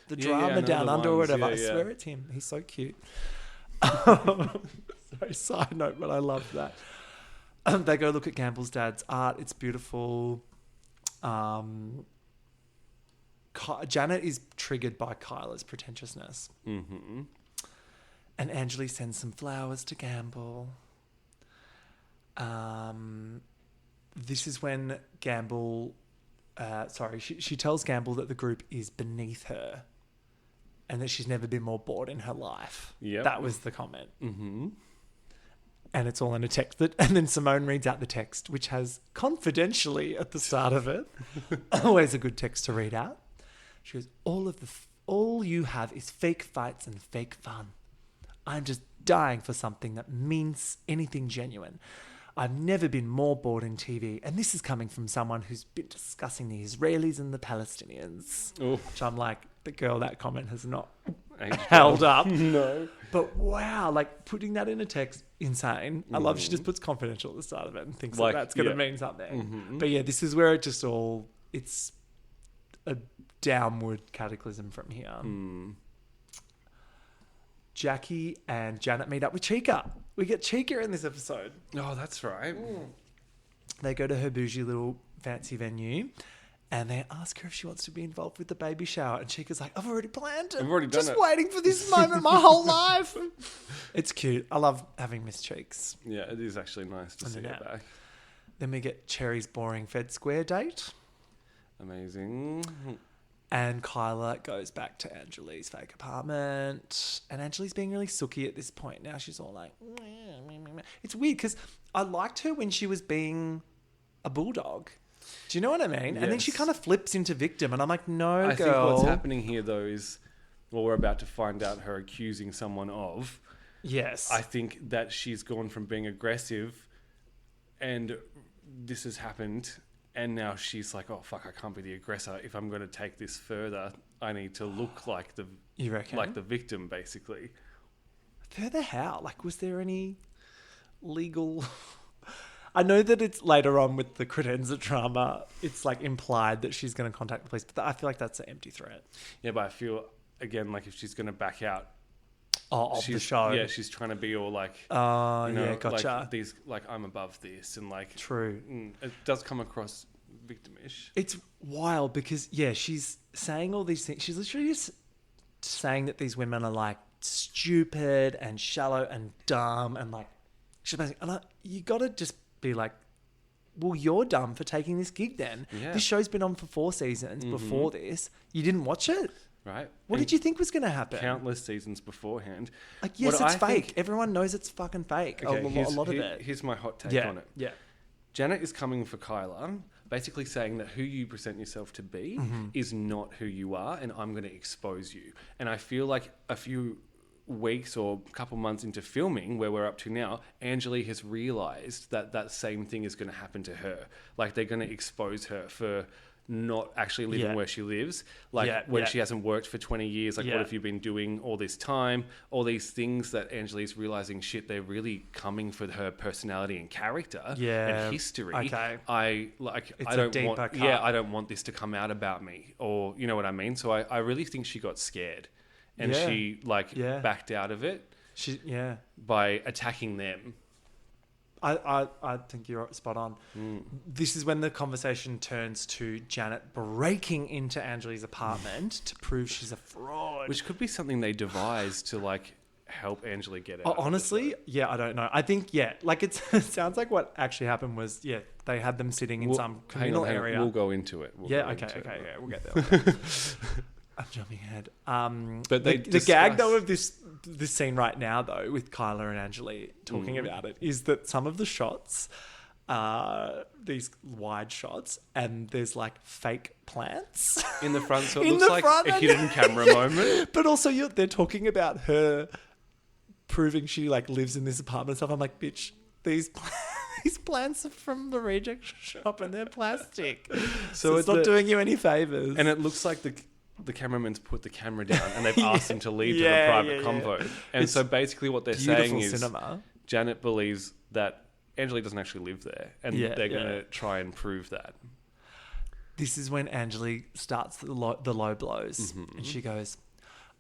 the drama Down Under or whatever. I swear it's him. He's so cute. Sorry, side note, but I love that. They go look at Gamble's dad's art. It's beautiful. Janet is triggered by Kyla's pretentiousness. And Angeli sends some flowers to Gamble. This is when Gamble... she tells Gamble that the group is beneath her and that she's never been more bored in her life. Yep. That was the comment. And it's all in a text. And then Simone reads out the text, which has confidentially at the start of it. Always a good text to read out. She goes, all you have is fake fights and fake fun. I'm just dying for something that means anything genuine. I've never been more bored in TV. And this is coming from someone who's been discussing the Israelis and the Palestinians. Ooh. Which I'm like, the girl, that comment has not Aged held well. up. No. But wow, like putting that in a text, insane. I love she just puts confidential at the start of it and thinks Like, that's going to yeah. mean something. But yeah, this is where it just it's a downward cataclysm from here. Jackie and Janet meet up with Chica. We get Chica in this episode. Oh, that's right. They go to her bougie little fancy venue and they ask her if she wants to be involved with the baby shower. And Chica's like, I've already planned it. I've already done Just it. waiting for this moment my whole life. It's cute. I love having Miss Cheeks. Yeah, it is actually nice to see her back. Then we get Cherry's boring Fed Square date. Amazing. And Kyla goes back to Angelique's fake apartment. And Angelique's being really sooky at this point. Now she's all like... It's weird because I liked her when she was being a bulldog. Do you know what I mean? And then she Yes. kind of flips into victim. And I'm like, no, I girl. think what's happening here, though, is what we're about to find out her accusing someone of. Yes. I think that she's gone from being aggressive and this has happened... And now she's like, oh, fuck, I can't be the aggressor. If I'm going to take this further, I need to look like the You reckon? like the victim, basically. Further how? Like, was there any legal... I know that it's later on with the credenza drama, it's like implied that she's going to contact the police, but I feel like that's an empty threat. Yeah, but I feel, again, like if she's going to back out... Of the show. Yeah, she's trying to be all like... Oh, you know, yeah, gotcha. Like, these, like, I'm above this and like... True. It does come across victimish. It's wild because, yeah, she's saying all these things. She's literally just saying that these women are like stupid and shallow and dumb and like... She's basically... And you got to just be like, well, you're dumb for taking this gig then. Yeah. This show's been on for 4 seasons before this. You didn't watch it? Right. What did you think was going to happen? Countless seasons beforehand. Like, yes, What it's I fake. think- Everyone knows it's fucking fake. Okay, a lot of it. Here's my hot take Yeah. on it. Yeah. Janet is coming for Kyla, basically saying that who you present yourself to be is not who you are, and I'm going to expose you. And I feel like a few weeks or a couple months into filming, where we're up to now, Angelique has realised that that same thing is going to happen to her. Like, they're going to expose her for not actually living Yeah. where she lives. Like, Yeah, when yeah. she hasn't worked for 20 years, like, Yeah. what have you been doing all this time? All these things that Angelique's realising, shit, they're really coming for her personality and character Yeah. and history. Okay. I It's a don't deeper want, cut. yeah, I don't want this to come out about me, or you know what I mean. So I really think she got scared, and Yeah. she like Yeah. backed out of it Yeah. by attacking them. I think you're spot on. This is when the conversation turns to Janet breaking into Angelique's apartment to prove she's a fraud. Which could be something they devised to like help Angelique get out. Oh, of it, honestly, yeah, I don't know. I think, yeah, like it sounds like what actually happened was, yeah, they had them sitting in some communal hang on, area. We'll go into it. Yeah, okay, we'll get there. I'm jumping ahead. But they the gag discuss- though of this scene right now though with Kyla and Angelique talking about it is that some of the shots are these wide shots and there's like fake plants in the front, so it In looks the like front a and- hidden camera moment. but also they're talking about her proving she like lives in this apartment and stuff. I'm like, bitch, these plants are from the reject shop and they're plastic, so it's not doing you any favors. And it looks like the cameraman's put the camera down and they've asked him to leave to Yeah, the private yeah, convo. yeah. And It's so basically what they're beautiful saying is cinema. Janet believes that Angelique doesn't actually live there, and Yeah, they're going yeah. to try and prove that. This is when Angelique starts the low blows. And she goes,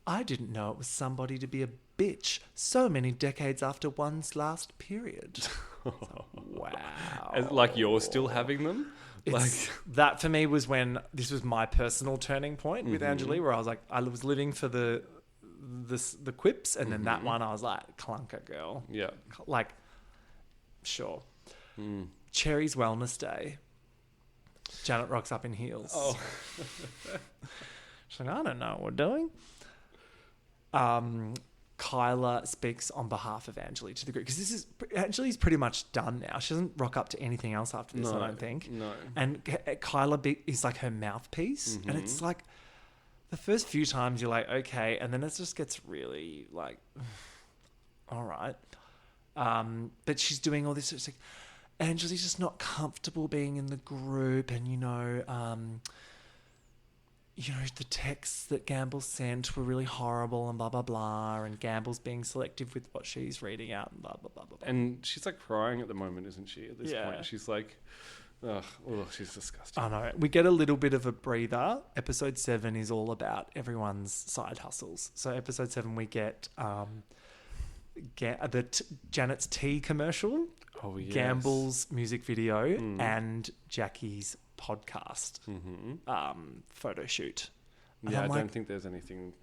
I didn't know it was somebody to be a bitch so many decades after one's last period. Wow. Like you're still having them? That for me was when this was my personal turning point with Angelique, where I was like, I was living for the quips, and then that one I was like, clunker girl. Yeah. Like, sure. Cherry's wellness day. Janet rocks up in heels. Oh. She's like, I don't know what we're doing. Kyla speaks on behalf of Angeli to the group because Angeli's pretty much done now. She doesn't rock up to anything else after this, I don't think. No. And Kyla is like her mouthpiece, and it's like the first few times you're like, okay, and then it just gets really like, all right. But she's doing all this. It's like Angeli's just not comfortable being in the group, and the texts that Gamble sent were really horrible and blah, blah, blah. And Gamble's being selective with what she's reading out and blah, blah, blah, blah, blah. And she's like crying at the moment, isn't she? At this point, she's like, she's disgusting. I know. We get a little bit of a breather. Episode 7 is all about everyone's side hustles. So episode 7, we get Janet's tea commercial, Gamble's music video, and Jackie's podcast photo shoot. And I don't think there's anything.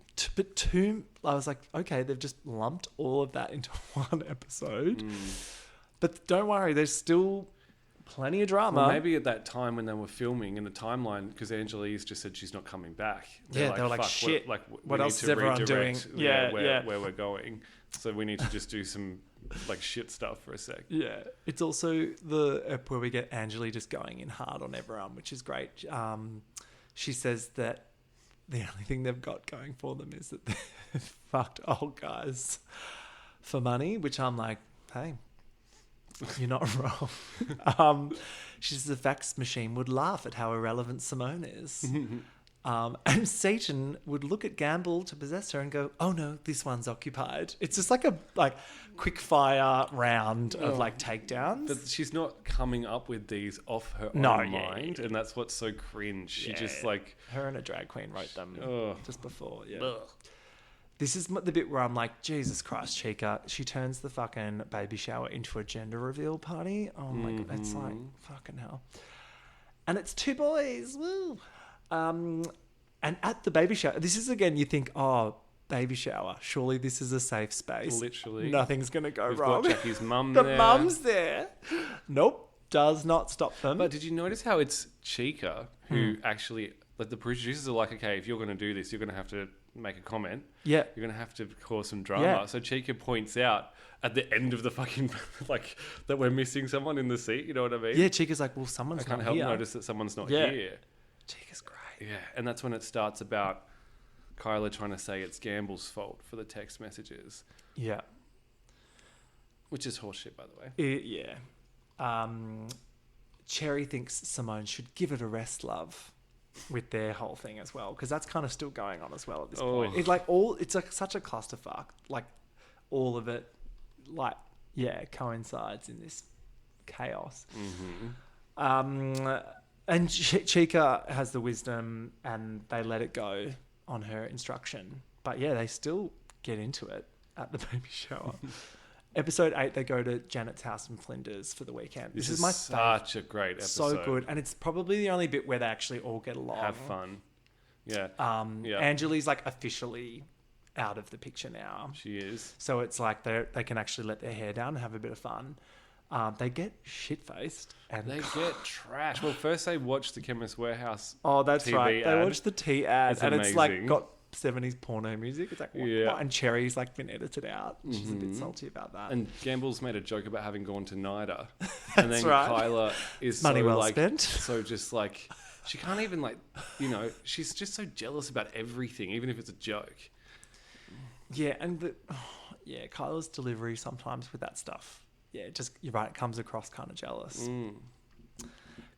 I was like, okay, they've just lumped all of that into one episode. But don't worry, there's still plenty of drama. Well, maybe at that time when they were filming in the timeline, because Angeli's just said she's not coming back. They were like, shit. What else is everyone doing? Where we're going. So we need to just do some like shit stuff for a sec. Yeah. It's also the ep where we get Angeli just going in hard on everyone, which is great. She says that the only thing they've got going for them is that they've fucked old guys for money, which I'm like, hey, you're not wrong. She says the fax machine would laugh at how irrelevant Simone is. And Satan would look at Gamble to possess her and go, oh no, this one's occupied. It's just like a quick fire round of takedowns. But she's not coming up with these off her own mind. And that's what's so cringe. She just her and a drag queen wrote them just before. Yeah. This is the bit where I'm like, Jesus Christ, Chica. She turns the fucking baby shower into a gender reveal party. Oh my God, it's like fucking hell. And it's 2 boys. Woo. And at the baby shower, this is again, you think, oh, baby shower. Surely this is a safe space. Literally. Nothing's going to go We've wrong. got Jackie's mum there. The mum's there. Nope. Does not stop them. But did you notice how it's Chica who actually, the producers are like, okay, if you're going to do this, you're going to have to make a comment. Yeah. You're going to have to cause some drama. Yeah. So Chica points out at the end of the fucking, that we're missing someone in the seat. You know what I mean? Yeah, Chica's like, well, someone's I can't not help here. notice that someone's not Yeah. here. Chica's great. Yeah, and that's when it starts about Kyla trying to say it's Gamble's fault for the text messages. Yeah. Which is horseshit, by the way. Cherry thinks Simone should give it a rest, love, with their whole thing as well, because that's kind of still going on as well at this point. It's such a clusterfuck. Like all of it, coincides in this chaos. And Chica has the wisdom, and they let it go on her instruction. But yeah, they still get into it at the baby shower. Episode 8, they go to Janet's house in Flinders for the weekend. This is my such a great episode. So good. And it's probably the only bit where they actually all get along. Have fun. Yeah. Angeli's officially out of the picture now. She is. So it's like they can actually let their hair down and have a bit of fun. They get shit-faced. And they get trashed. Well, first they watch the Chemist Warehouse that's TV right. ad. They watch the tea ad. It's and amazing. It's got 70s porno music. It's like, what? And Cherry's been edited out. She's a bit salty about that. And Gamble's made a joke about having gone to NIDA. And then right. Kyla is money so well spent. So just she can't even she's just so jealous about everything, even if it's a joke. Yeah, and Kyla's delivery sometimes with that stuff. Yeah, you're right, it comes across kind of jealous.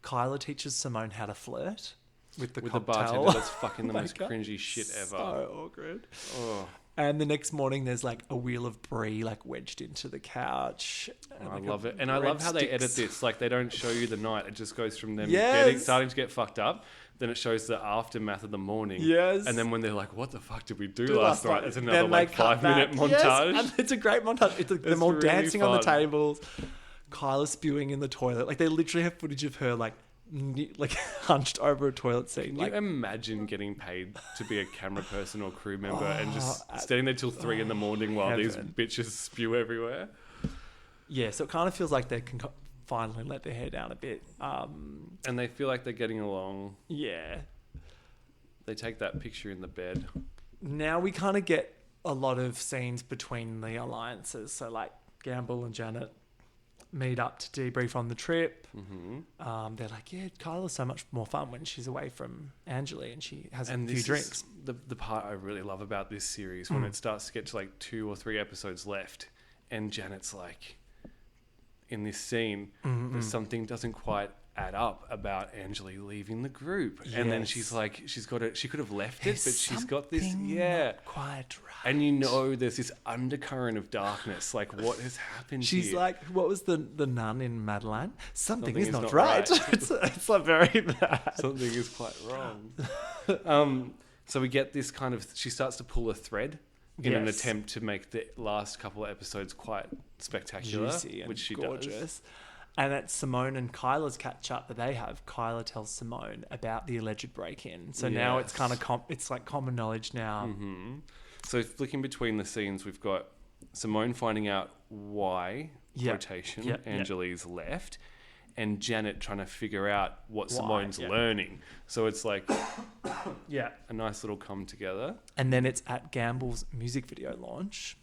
Kyla teaches Simone how to flirt with the bartender. That's fucking the most cringy shit ever. So awkward. Oh. And the next morning, there's a wheel of brie wedged into the couch. I love it, and I love how they edit this. They don't show you the night; it just goes from them starting to get fucked up. Then it shows the aftermath of the morning. Yes. And then when they're like, "What the fuck did we do last night?" It's another 5-minute montage. Yes, and it's a great montage. It's them all really dancing fun. on the tables. Kyla spewing in the toilet. They literally have footage of her hunched over a toilet seat. Can you imagine getting paid to be a camera person or crew member and just standing there till 3 a.m. while these bitches spew everywhere? Yeah, so it kind of feels like they can finally let their hair down a bit. And they feel like they're getting along. Yeah. They take that picture in the bed. Now we kind of get a lot of scenes between the alliances. So like Gamble and Janet meet up to debrief on the trip. They're like, yeah, Kyla's so much more fun when she's away from Angeli and she has a few drinks. The part I really love about this series when it starts to get to like 2 or 3 episodes left, and Janet's like, in this scene, that something doesn't quite add up about Angeli leaving the group, and then she's like, she could have left it, but she's got this, not quite right. And you know, there's this undercurrent of darkness. Like, what has happened? She's here? like, what was the nun in Madeline? Something is not right. it's like very bad. Something is quite wrong. So we get this kind of, she starts to pull a thread in an attempt to make the last couple of episodes quite spectacular, juicy and which she gorgeous. does. And at Simone and Kyla's catch up that they have, Kyla tells Simone about the alleged break-in. So now it's kind of it's like common knowledge now. So flicking between the scenes, we've got Simone finding out why Angeli's left, and Janet trying to figure out what Simone's learning. So it's like a nice little come together. And then it's at Gamble's music video launch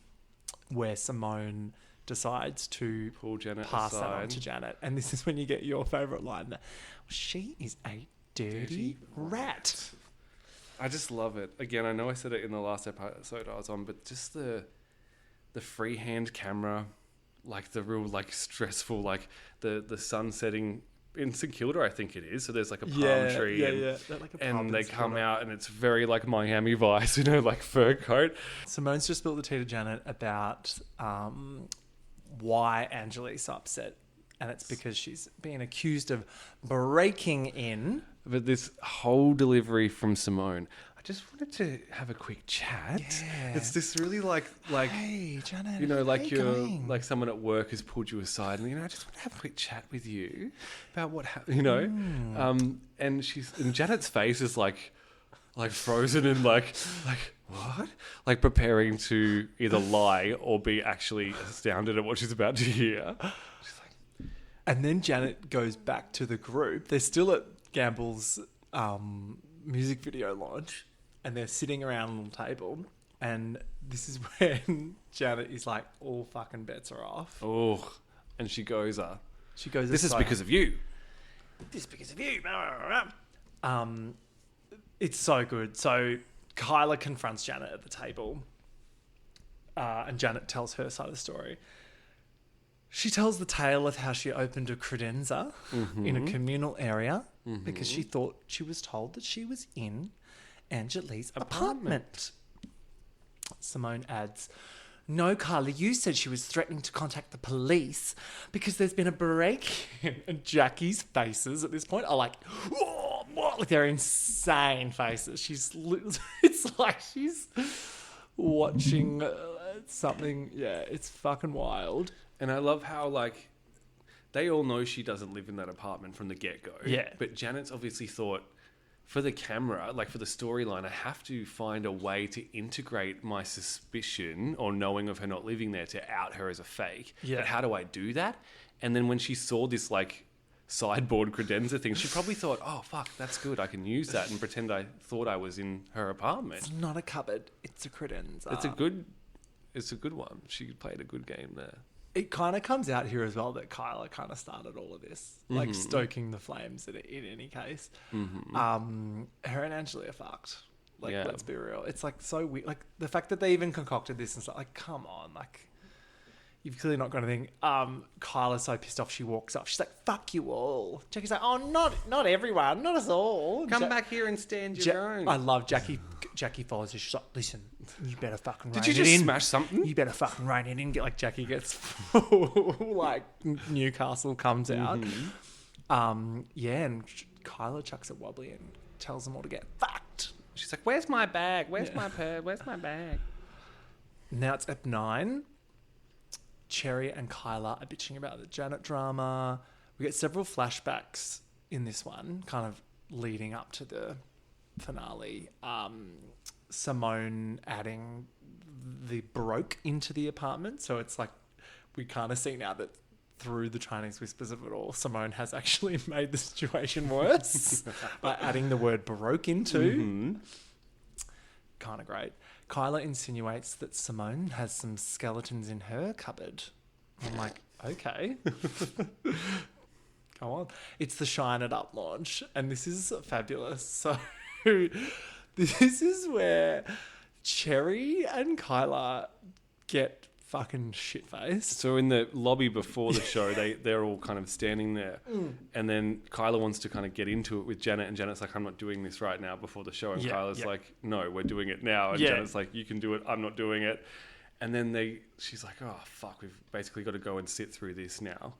where Simone decides to pull Janet pass that aside. on to Janet. And this is when you get your favourite line. She is a dirty rat. I just love it. Again, I know I said it in the last episode I was on, but just the freehand camera, like the real like stressful, like the sun setting in St Kilda, I think it is. So there's like a palm tree, and they come out, and it's very like Miami Vice, like fur coat. Simone's just spilled the tea to Janet about why Angeli's so upset, and it's because she's being accused of breaking in. But this whole delivery from Simone, I just wanted to have a quick chat. Yeah. It's this really like, hey, Janet, like like someone at work has pulled you aside, and I just want to have a quick chat with you about what happened. And Janet's face is like frozen and like what? Like preparing to either lie or be actually astounded at what she's about to hear. She's like, and then Janet goes back to the group. They're still at Gamble's music video launch, and they're sitting around a little table, and this is when Janet is like, all fucking bets are off. Oh, and she goes, this is aside. because of you. This is because of you. It's so good. So Kyla confronts Janet at the table, and Janet tells her side of the story. She tells the tale of how she opened a credenza in a communal area because she thought she was told that she was in Angeli's apartment. Simone adds, no, Carla, you said she was threatening to contact the police because there's been a break-in. And Jackie's faces at this point are like, oh, what? Like they're insane faces. It's like she's watching something. Yeah, it's fucking wild. And I love how, like, they all know she doesn't live in that apartment from the get-go. Yeah. But Janet's obviously thought, for the camera, like for the storyline, I have to find a way to integrate my suspicion or knowing of her not living there to out her as a fake. Yeah. But how do I do that? And then when she saw this, like, sideboard credenza thing, she probably thought, oh, fuck, that's good. I can use that and pretend I thought I was in her apartment. It's not a cupboard. It's a credenza. It's a good one. She played a good game there. It kind of comes out here as well that Kyla kind of started all of this, like stoking the flames in any case. Her and Angela are fucked. Like, let's be real. It's like so weird. Like the fact that they even concocted this and stuff. Like, come on, like you've clearly not got anything. Kyla's so pissed off. She walks up. She's like, "Fuck you all." Jackie's like, "Oh, not everyone, not us all. Come back here and stand your own." I love Jackie. Jackie follows her. She's like, "Listen, you better fucking rein Did you it just in. smash something? You better fucking rein it in." Get like Jackie gets full, like Newcastle comes out. And Kyla chucks it wobbly and tells them all to get fucked. She's like, "Where's my bag? Where's my purse? Where's my bag?" Now it's Ep 9. Cherry and Kyla are bitching about the Janet drama. We get several flashbacks in this one, kind of leading up to the finale. Simone adding the broke into the apartment. So it's like we kind of see now that through the Chinese whispers of it all, Simone has actually made the situation worse by adding the word broke into. Kind of great. Kyla insinuates that Simone has some skeletons in her cupboard. I'm like, okay. Go on. It's the Shine It Up launch, and this is fabulous. So this is where Cherry and Kyla get fucking shit-faced. So in the lobby before the show, they're all kind of standing there. And then Kyla wants to kind of get into it with Janet. And Janet's like, I'm not doing this right now before the show. And Kyla's like, no, we're doing it now. And Janet's like, you can do it. I'm not doing it. And then she's like, oh, fuck, we've basically got to go and sit through this now.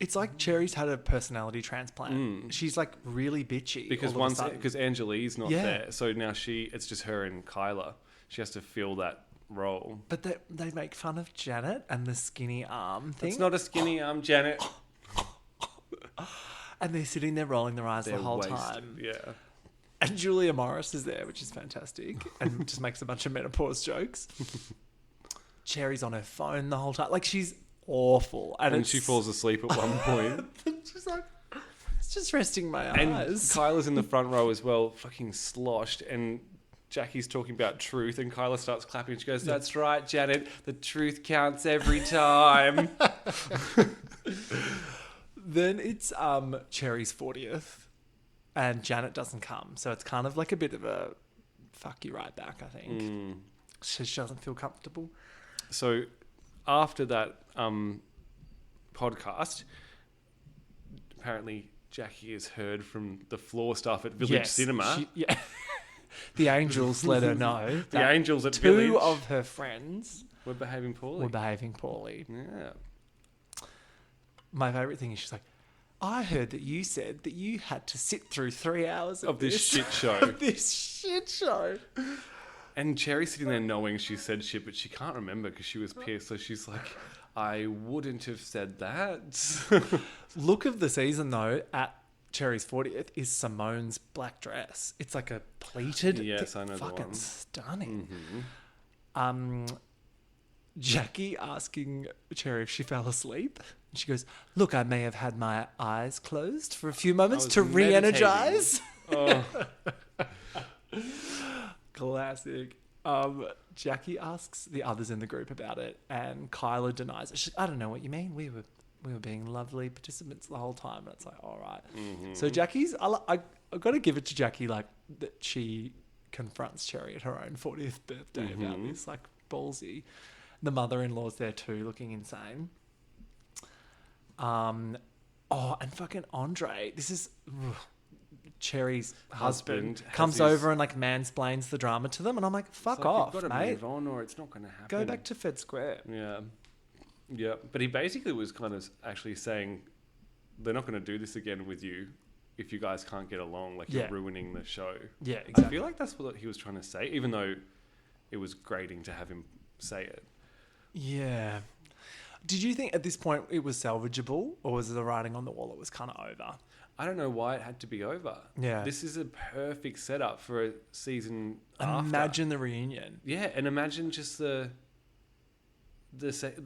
It's like Cherry's had a personality transplant. She's like really bitchy. Because Angelie's not there. So now it's just her and Kyla. She has to fill that role. But they make fun of Janet and the skinny arm thing. It's not a skinny arm, Janet. And they're sitting there rolling their eyes the whole time. Yeah. And Julia Morris is there, which is fantastic. And just makes a bunch of menopause jokes. Cherry's on her phone the whole time. Like, she's awful. And she falls asleep at one point. She's like, it's just resting my eyes. And Kyla's in the front row as well, fucking sloshed. And Jackie's talking about truth, and Kyla starts clapping. She goes, that's right, Janet. The truth counts every time. Then it's Cherry's 40th, and Janet doesn't come. So it's kind of like a bit of a fuck you right back, I think. She doesn't feel comfortable. So after that podcast, apparently Jackie has heard from the floor staff at Village Cinema. The angels let her know. The angels at Village. Two of her friends were behaving poorly. Yeah. My favourite thing is she's like, I heard that you said that you had to sit through 3 hours of this shit show. And Cherry's sitting there knowing she said shit, but she can't remember because she was pissed. So she's like, I wouldn't have said that. Look of the season, though, at Cherry's 40th is Simone's black dress. It's like a pleated. Yes, I know the fucking one. Stunning. Jackie asking Cherry if she fell asleep. And she goes, look, I may have had my eyes closed for a few moments to re-energize. Oh. Classic. Jackie asks the others in the group about it, and Kyla denies it. She's like, I don't know what you mean. We were being lovely participants the whole time. And it's like, all right. So Jackie's, I've got to give it to Jackie, like, that she confronts Cherry at her own 40th birthday about this, like, ballsy. The mother-in-law's there too, looking insane. And fucking Andre. This is... Cherry's husband comes over and like mansplains the drama to them, and I'm like, fuck off, you've got to mate. move on or it's not going to happen. Go back to Fed Square. Yeah, but he basically was kind of actually saying they're not going to do this again with you if you guys can't get along, like you're ruining the show. Yeah, exactly. I feel like that's what he was trying to say, even though it was grating to have him say it. Yeah. Did you think at this point it was salvageable, or was the writing on the wall it was kind of over? I don't know why it had to be over. Yeah. This is a perfect setup for a season after. Imagine the reunion. Yeah, and imagine just the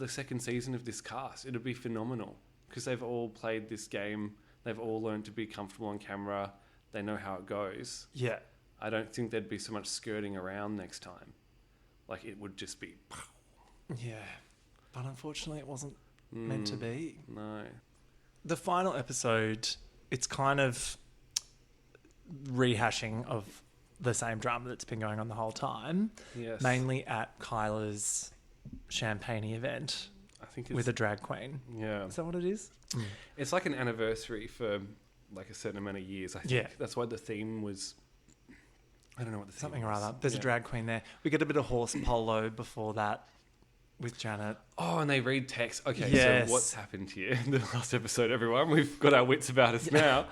second season of this cast. It'd be phenomenal because they've all played this game. They've all learned to be comfortable on camera. They know how it goes. Yeah. I don't think there'd be so much skirting around next time. Like, it would just be... Yeah. But unfortunately, it wasn't meant to be. No. The final episode, it's kind of rehashing of the same drama that's been going on the whole time. Yes. Mainly at Kyla's champagne event I think it's, with a drag queen. Yeah. Is that what it is? It's like an anniversary for like a certain amount of years, I think. Yeah. That's why the theme was... I don't know what the theme Something or was. other. There's a drag queen there. We get a bit of horse polo before that with Janet. Oh, and they read text. Okay, Yes. so what's happened here in the last episode, everyone? We've got our wits about us now.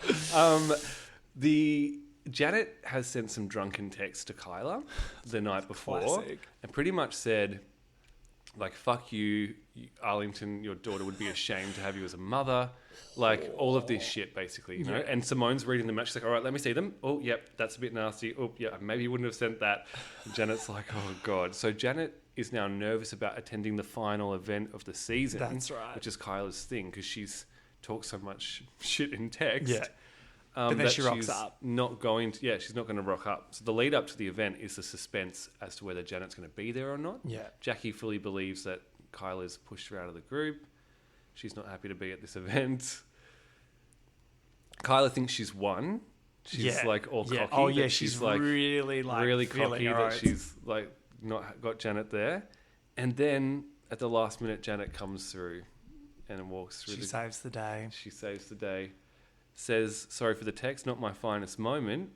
The Janet has sent some drunken texts to Kyla the night before. Classic. And pretty much said, like, fuck you, Arlington, your daughter would be ashamed to have you as a mother. Like, all of this shit, basically, you know? Yeah. And Simone's reading the match. She's like, all right, let me see them. Oh, yep, that's a bit nasty. Oh, yeah, maybe you wouldn't have sent that. And Janet's like, oh, God. So Janet is now nervous about attending the final event of the season. That's right. Which is Kyla's thing, because she's talked so much shit in text. Yeah. But then that she rocks she's up. Not going to, yeah, she's not going to rock up. So the lead up to the event is the suspense as to whether Janet's going to be there or not. Yeah. Jackie fully believes that Kyla's pushed her out of the group. She's not happy to be at this event. Kyla thinks she's won. She's like all cocky. Oh yeah, that she's like really really feeling cocky her that oats. she's like not got Janet there. And then at the last minute, Janet comes through and walks through. She saves the day. She saves the day. Says, sorry for the text, not my finest moment.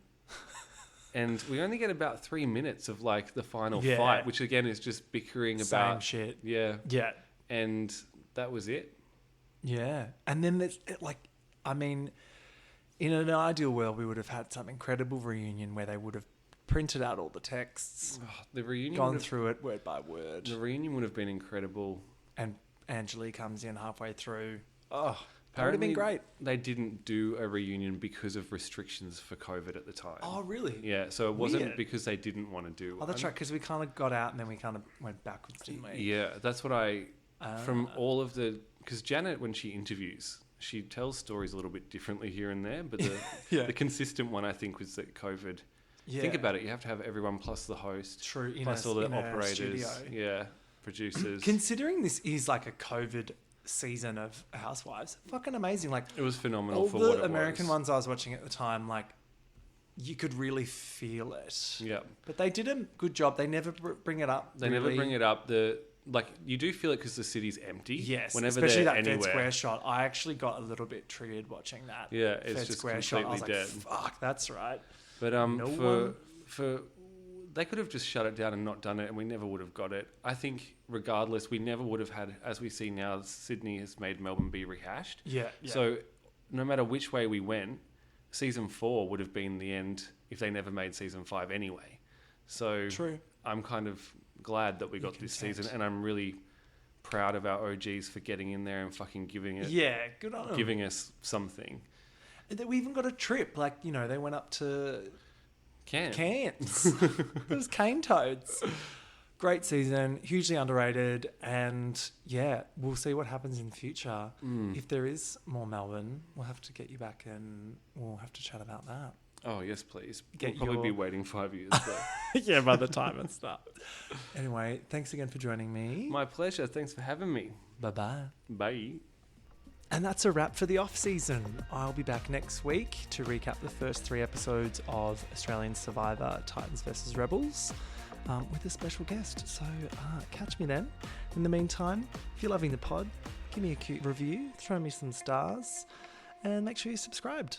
And we only get about 3 minutes of like the final fight, which again is just bickering about shit. Yeah. Yeah. And that was it. Yeah. And then there's I mean, in an ideal world, we would have had some incredible reunion where they would have printed out all the texts, The reunion gone through it word by word. The reunion would have been incredible. And Angelique comes in halfway through. Oh, that would have been great. They didn't do a reunion because of restrictions for COVID at the time. Oh, really? Yeah, so it wasn't Weird. because they didn't want to do Oh, that's one. right, because we kind of got out and then we kind of went backwards, didn't we? Yeah, that's what from all of the... Because Janet, when she interviews, she tells stories a little bit differently here and there, but the consistent one, I think, was that COVID... Yeah. Think about it, you have to have everyone plus the host, True, plus all the in a operators, studio. producers. Considering this is like a COVID season of Housewives, fucking amazing. Like It was phenomenal all for what the it American was. ones I was watching at the time, like you could really feel it. Yeah. But they did a good job. They never bring it up. They never bring it up. You do feel it because the city's empty. Yes, whenever especially they're that anywhere. Fed Square shot. I actually got a little bit triggered watching that. Yeah, it's Fed just Square shot. I was completely like, dead. fuck, that's right. But one- for they could have just shut it down and not done it, and we never would have got it. I think regardless, we never would have had, as we see now, Sydney has made Melbourne be rehashed. Yeah. So no matter which way we went, season 4 would have been the end if they never made season 5 anyway. So True. I'm kind of glad that we got this content. season, and I'm really proud of our OGs for getting in there and fucking giving Good on them. giving us something. We even got a trip. Like, they went up to Cairns. Those cane toads. Great season, hugely underrated, and we'll see what happens in the future. If there is more Melbourne, we'll have to get you back and we'll have to chat about that. Oh, yes, please. Get We'll probably your- be waiting 5 years. But Yeah, by the time it's done. Anyway, thanks again for joining me. my pleasure. Thanks for having me. Bye-bye. Bye. And that's a wrap for the off-season. I'll be back next week to recap the first 3 episodes of Australian Survivor Titans vs Rebels with a special guest. So catch me then. In the meantime, if you're loving the pod, give me a cute review, throw me some stars, and make sure you're subscribed.